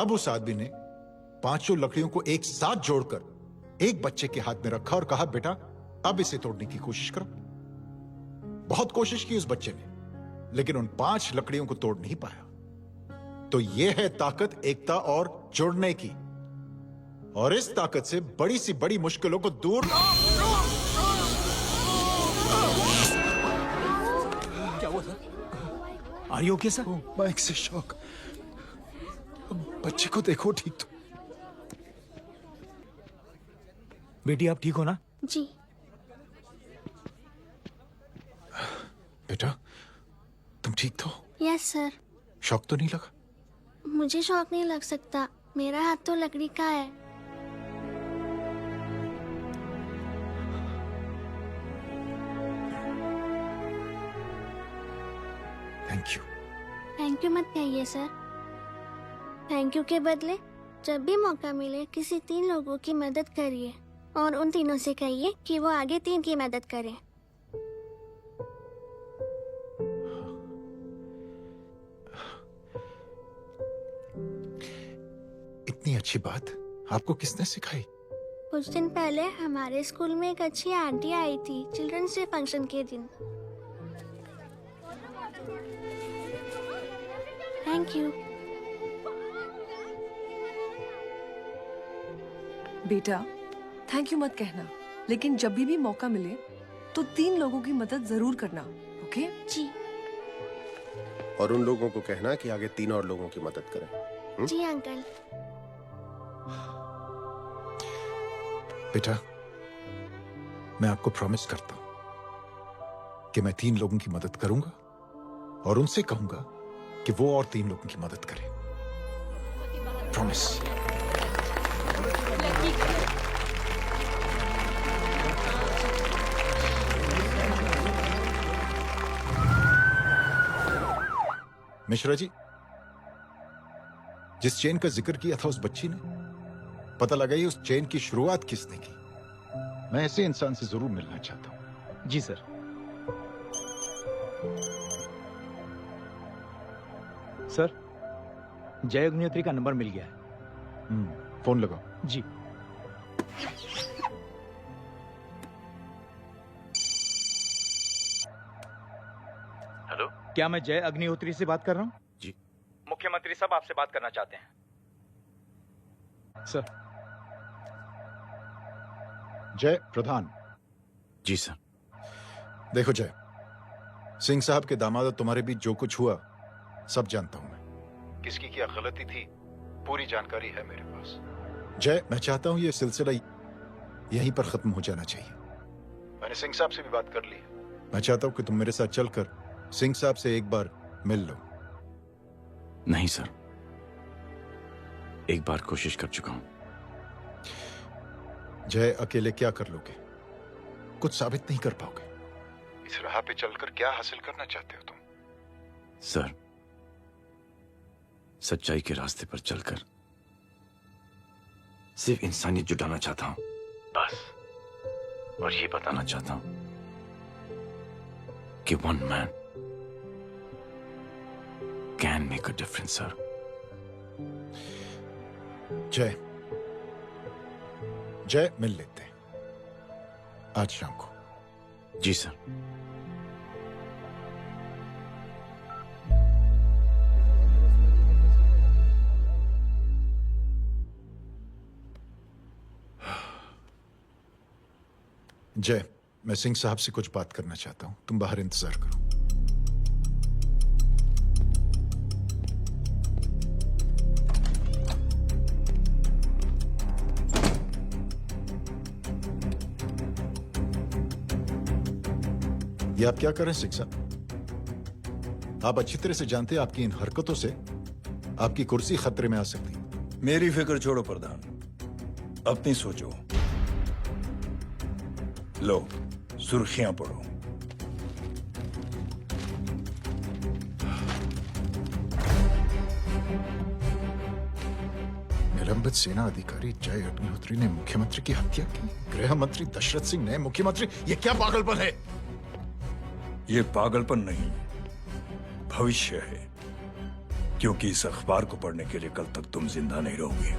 अब उस आदमी ने 5 लकड़ियों को एक साथ जोड़कर एक बच्चे के हाथ में रखा और कहा, बेटा अब इसे तोड़ने की कोशिश करो। बहुत कोशिश की उस बच्चे ने, लेकिन उन 5 लकड़ियों को तोड़ नहीं पाया। तो यह है ताकत एकता और जोड़ने की, और इस ताकत से बड़ी सी बड़ी मुश्किलों को दूर। क्या हुआ sir? Are you okay sir? Bike से शॉक। बच्चे को देखो ठीक तो। बेटी आप ठीक हो ना? जी। बेटा तुम ठीक तो? Yes sir. शॉक तो नहीं लगा? मुझे शौक नहीं लग सकता, मेरा हाथ तो लकड़ी का है। Thank you. थैंक यू मत कहिए सर। थैंक यू के बदले जब भी मौका मिले किसी 3 लोगों की मदद करिए और उन तीनों से कहिए कि वो आगे 3 की मदद करें। इतनी अच्छी बात आपको किसने सिखाई? कुछ दिन पहले हमारे स्कूल में एक अच्छी आंटी आई थी चिल्ड्रंस डे फंक्शन के दिन। Thank you. बेटा थैंक यू मत कहना, लेकिन जब भी मौका मिले तो 3 लोगों की मदद जरूर करना, ओके? जी। और उन लोगों को कहना कि आगे 3 और लोगों की मदद करें। जी अंकल। बेटा मैं आपको प्रॉमिस करता हूं कि मैं 3 लोगों की मदद करूंगा और उनसे कहूंगा कि वो और 3 लोगों की मदद करें। प्रॉमिस। मिश्रा जी, जिस चेन का जिक्र किया था उस बच्ची ने, पता लगा ही उस चेन की शुरुआत किसने की। मैं ऐसे इंसान से जरूर मिलना चाहता हूं। जी सर। सर जय अग्निहोत्री का नंबर मिल गया है। फोन लगाओ। जी। हेलो, क्या मैं जय अग्निहोत्री से बात कर रहा हूँ? जी। मुख्यमंत्री साहब आपसे बात करना चाहते हैं सर। जय प्रधान। जी सर। देखो जय, सिंह साहब के दामाद और तुम्हारे बीच जो कुछ हुआ सब जानता हूं मैं। किसकी क्या गलती थी पूरी जानकारी है मेरे पास। जय मैं चाहता हूं ये सिलसिला यहीं पर खत्म हो जाना चाहिए। मैंने सिंह साहब से भी बात कर ली है। मैं चाहता हूं कि तुम मेरे साथ चलकर सिंह साहब से एक बार मिल लो। नहीं सर, एक बार कोशिश कर चुका हूं। जय अकेले क्या कर लोगे? कुछ साबित नहीं कर पाओगे। इस राह पे चलकर क्या हासिल करना चाहते हो तुम? सर, सच्चाई के रास्ते पर चलकर सिर्फ इंसानियत जुटाना चाहता हूं, बस। और ये बताना चाहता हूं कि one man can make a difference sir. जय जय मिल लेते हैं आज शाम को। जी सर। जय मैं सिंह साहब से कुछ बात करना चाहता हूं, तुम बाहर इंतजार करो। ये आप क्या कर रहे हैं सिंह साहब? आप अच्छी तरह से जानते हैं आपकी इन हरकतों से आपकी कुर्सी खतरे में आ सकती है। मेरी फिक्र छोड़ो प्रधान, अपनी सोचो। लो सुर्खियां पढ़ो। निलंबित सेना अधिकारी जय अग्निहोत्री ने मुख्यमंत्री की हत्या की। गृह मंत्री दशरथ सिंह ने मुख्यमंत्री, ये क्या पागलपन है? ये पागलपन नहीं, भविष्य है, क्योंकि इस अखबार को पढ़ने के लिए कल तक तुम जिंदा नहीं रहोगे।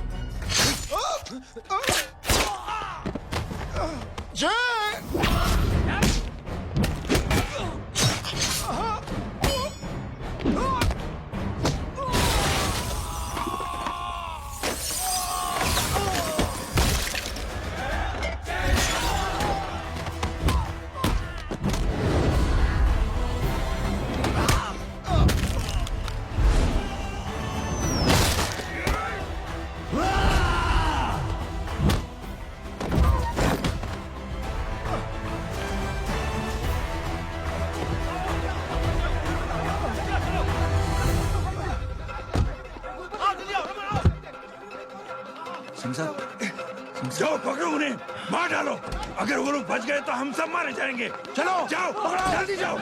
जाओ पकड़ो उन्हें, मार डालो। अगर वो लोग बच गए तो हम सब मारे जाएंगे। चलो जाओ, पकड़ो, जल्दी जाओ।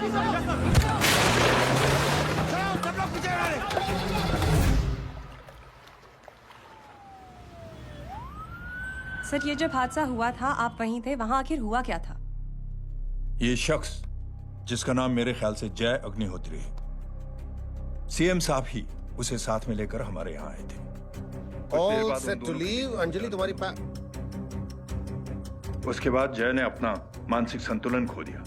सब लोग पीछे आ रहे। सर, ये जब हादसा हुआ था आप वहीं थे, वहां आखिर हुआ क्या था? ये शख्स जिसका नाम मेरे ख्याल से जय अग्निहोत्री है, सीएम साहब ही उसे साथ में लेकर हमारे यहाँ आए थे। All set to leave, Anjali तुम्हारी उसके बाद जय ने अपना मानसिक संतुलन खो दिया,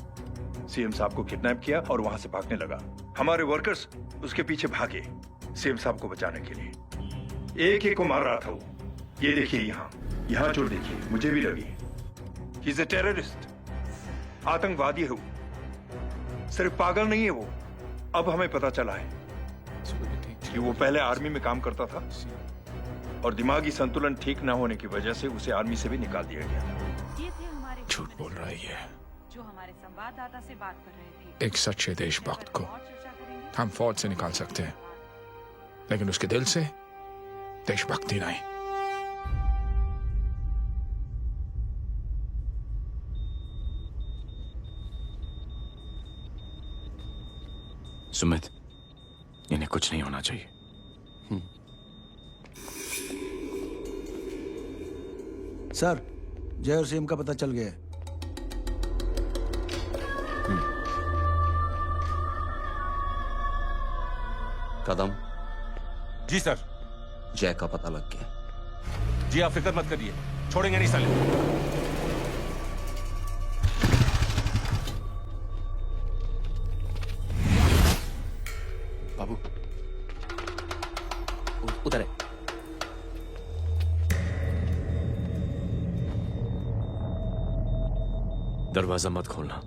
सीएम साहब को किडनैप किया और वहां से भागने लगा। हमारे वर्कर्स उसके पीछे भागे सीएम साहब को बचाने के लिए। एक एक को मार रहा था वो। ये देखिए यहाँ चोट देखिए, मुझे भी लगी। ही इज अ टेररिस्ट, आतंकवादी है वो, सिर्फ पागल नहीं है वो। अब हमें पता चला है कि वो पहले आर्मी में काम करता था और दिमागी संतुलन ठीक न होने की वजह से उसे आर्मी से भी निकाल दिया गया था। झूठ बोल रहा है ये। जो हमारे संवाददाता से बात कर रहे थे। एक सच्चे देशभक्त को हम फौज से निकाल सकते हैं, लेकिन उसके दिल से देशभक्ति नहीं। सुमित, इन्हें कुछ नहीं होना चाहिए। सर, जय और सीएम का पता चल गया है। कदम। जी सर। जय का पता लग गया। जी आप फिक्र मत करिए, छोड़ेंगे नहीं साले। बाबू उधर है। दरवाजा मत खोलना।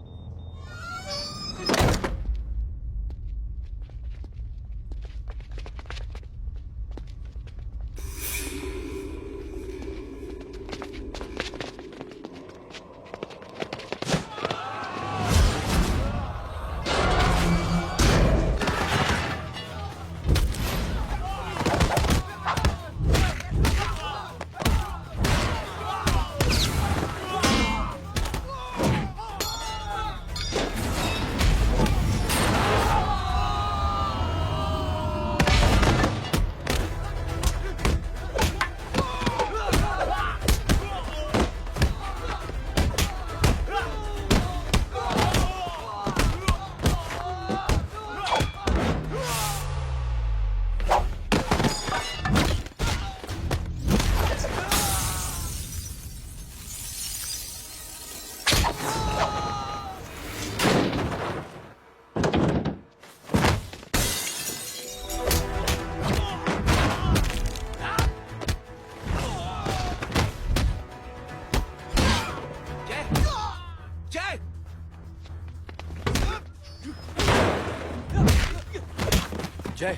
जय,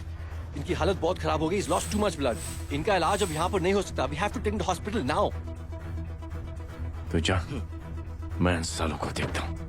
इनकी हालत बहुत खराब हो गई। He's lost too much blood. इनका इलाज अब यहाँ पर नहीं हो सकता। We have to take him to hospital now. तो जा, मैं इन सालों को देखता हूँ।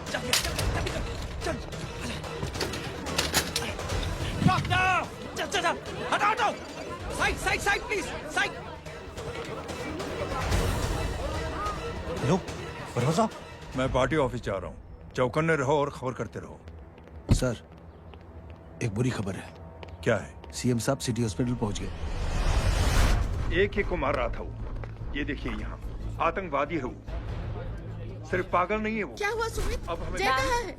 चल हटाओ हटाओ side side side please side. Hello Verma साहब, मैं पार्टी ऑफिस जा रहा हूँ। चौकन्ने रहो और खबर करते रहो। सर, एक बुरी खबर है। क्या है? सीएम साहब सिटी हॉस्पिटल पहुंच गए। एक ही को मार रहा था वो। ये देखिए यहाँ आतंकवादी है वो। सिर्फ पागल नहीं है वो। क्या हुआ सुमित? अब हमें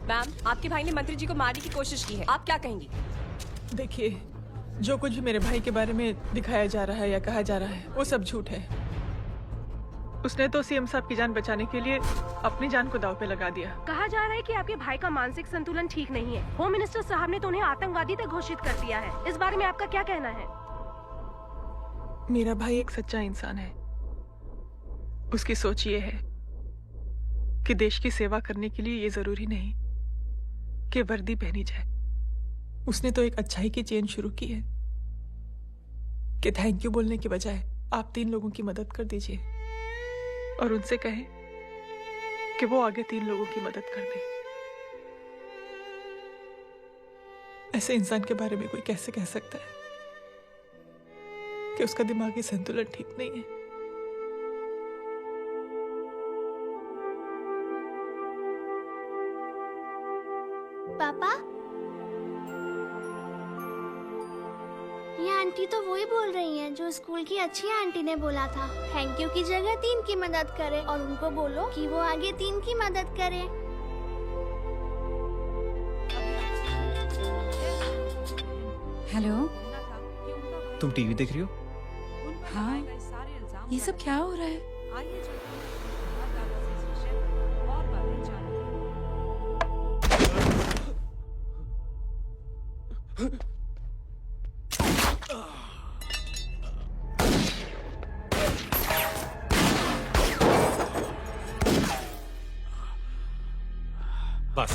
मैम, आपके भाई ने मंत्री जी को मारने की कोशिश की है, आप क्या कहेंगी? देखिए, जो कुछ भी मेरे भाई के बारे में दिखाया जा रहा है या कहा जा रहा है वो सब झूठ है। उसने तो सीएम साहब की जान बचाने के लिए अपनी जान को दांव पे लगा दिया। कहा जा रहा है कि आपके भाई का मानसिक संतुलन ठीक नहीं है। होम मिनिस्टर साहब ने तो उन्हें आतंकवादी तक घोषित कर दिया है। इस बारे में आपका क्या कहना है? मेरा भाई एक सच्चा इंसान है। उसकी सोच ये है कि देश की सेवा करने के लिए ये जरूरी नहीं कि वर्दी पहनी जाए। उसने तो एक अच्छाई की चेन शुरू की है कि थैंक यू बोलने के बजाय आप 3 लोगों की मदद कर दीजिए और उनसे कहें कि वो आगे 3 लोगों की मदद कर दे। ऐसे इंसान के बारे में कोई कैसे कह सकता है कि उसका दिमागी संतुलन ठीक नहीं है? पापा, ये आंटी तो वही बोल रही हैं जो स्कूल की अच्छी आंटी ने बोला था, थैंक यू की जगह 3 की मदद करें और उनको बोलो कि वो आगे 3 की मदद करें। हेलो, तुम टीवी देख रही हो? हाँ, ये सब क्या हो रहा है? बस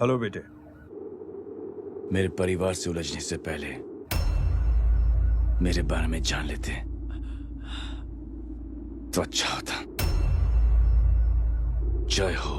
हेलो बेटे। मेरे परिवार से उलझने से पहले मेरे बारे में जान लेते तो अच्छा होता। जय हो।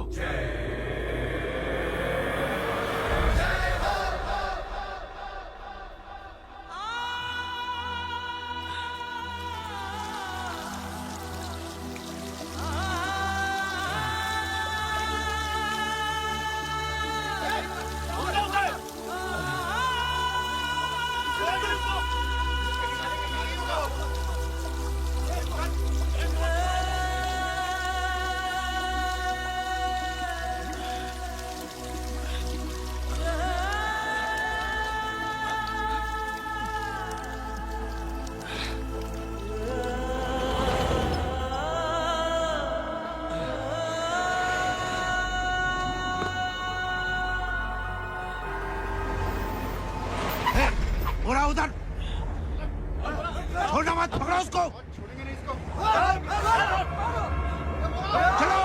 बुरा उधर छोड़ना मत, पकड़ो उसको। चलो।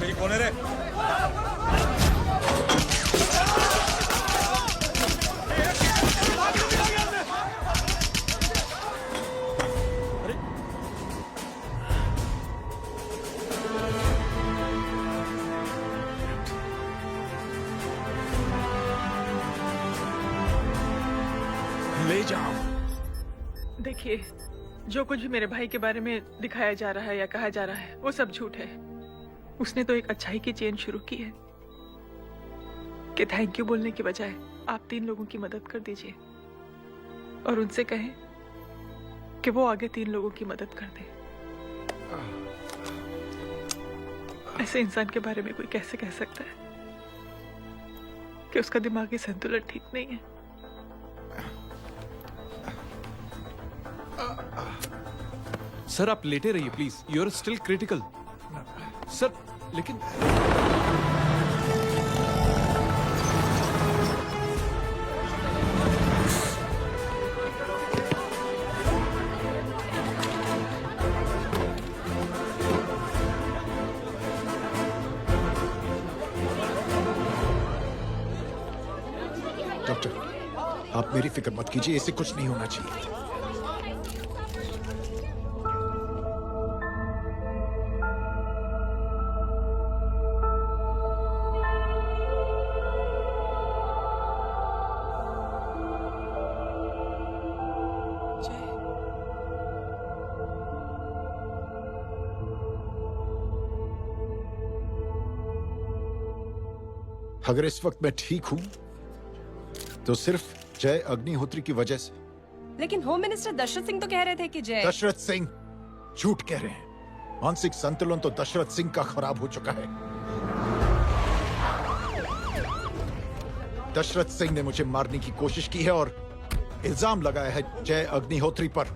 मेरी कौन है रे? ले जाओ। देखिए, जो कुछ भी मेरे भाई के बारे में दिखाया जा रहा है या कहा जा रहा है वो सब झूठ है। उसने तो एक अच्छाई की चेन शुरू की है कि थैंक यू बोलने के बजाय आप 3 लोगों की मदद कर दीजिए और उनसे कहें कि वो आगे 3 लोगों की मदद कर दे। ऐसे इंसान के बारे में कोई कैसे कह सकता है कि उसका दिमागी संतुलन ठीक नहीं है? सर आप लेटे रहिए please, you are still critical. Sir लेकिन डॉक्टर, आप मेरी फिक्र मत कीजिए, इसे कुछ नहीं होना चाहिए। अगर इस वक्त मैं ठीक हूं तो सिर्फ जय अग्निहोत्री की वजह से। लेकिन होम मिनिस्टर दशरथ सिंह तो कह रहे थे कि जय। दशरथ सिंह झूठ कह रहे हैं। मानसिक संतुलन तो दशरथ सिंह का खराब हो चुका है। दशरथ सिंह ने मुझे मारने की कोशिश की है और इल्जाम लगाया है जय अग्निहोत्री पर।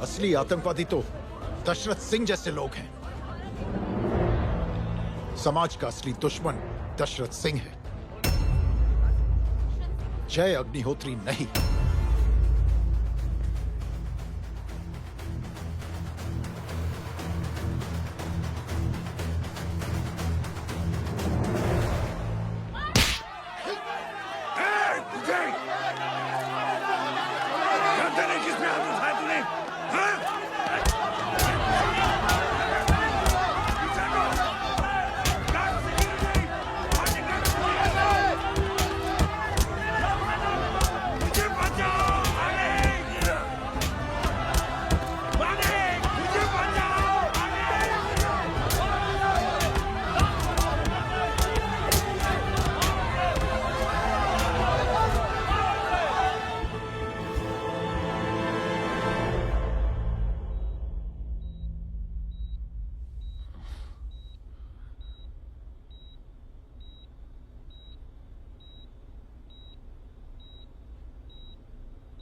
असली आतंकवादी तो दशरथ सिंह जैसे लोग हैं। समाज का असली दुश्मन दशरथ सिंह है, जय अग्निहोत्री नहीं। मुझे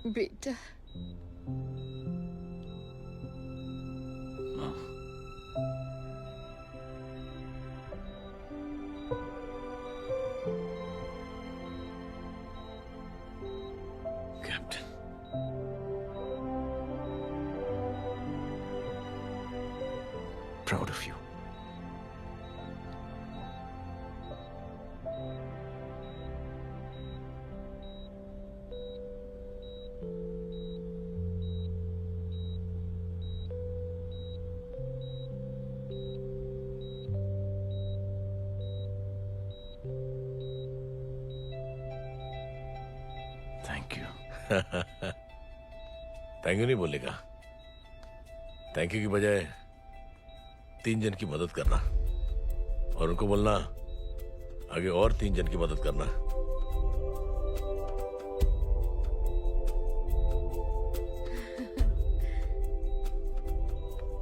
बेटा captain, proud of you. Thank you. Thank you नहीं बोलेगा, थैंक यू की बजाय 3 जन की मदद करना और उनको बोलना आगे और 3 जन की मदद करना।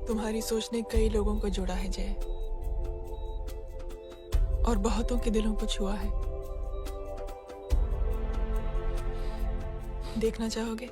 तुम्हारी सोच ने कई लोगों को जोड़ा है जय, और बहुतों के दिलों को छुआ है। देखना चाहोगे?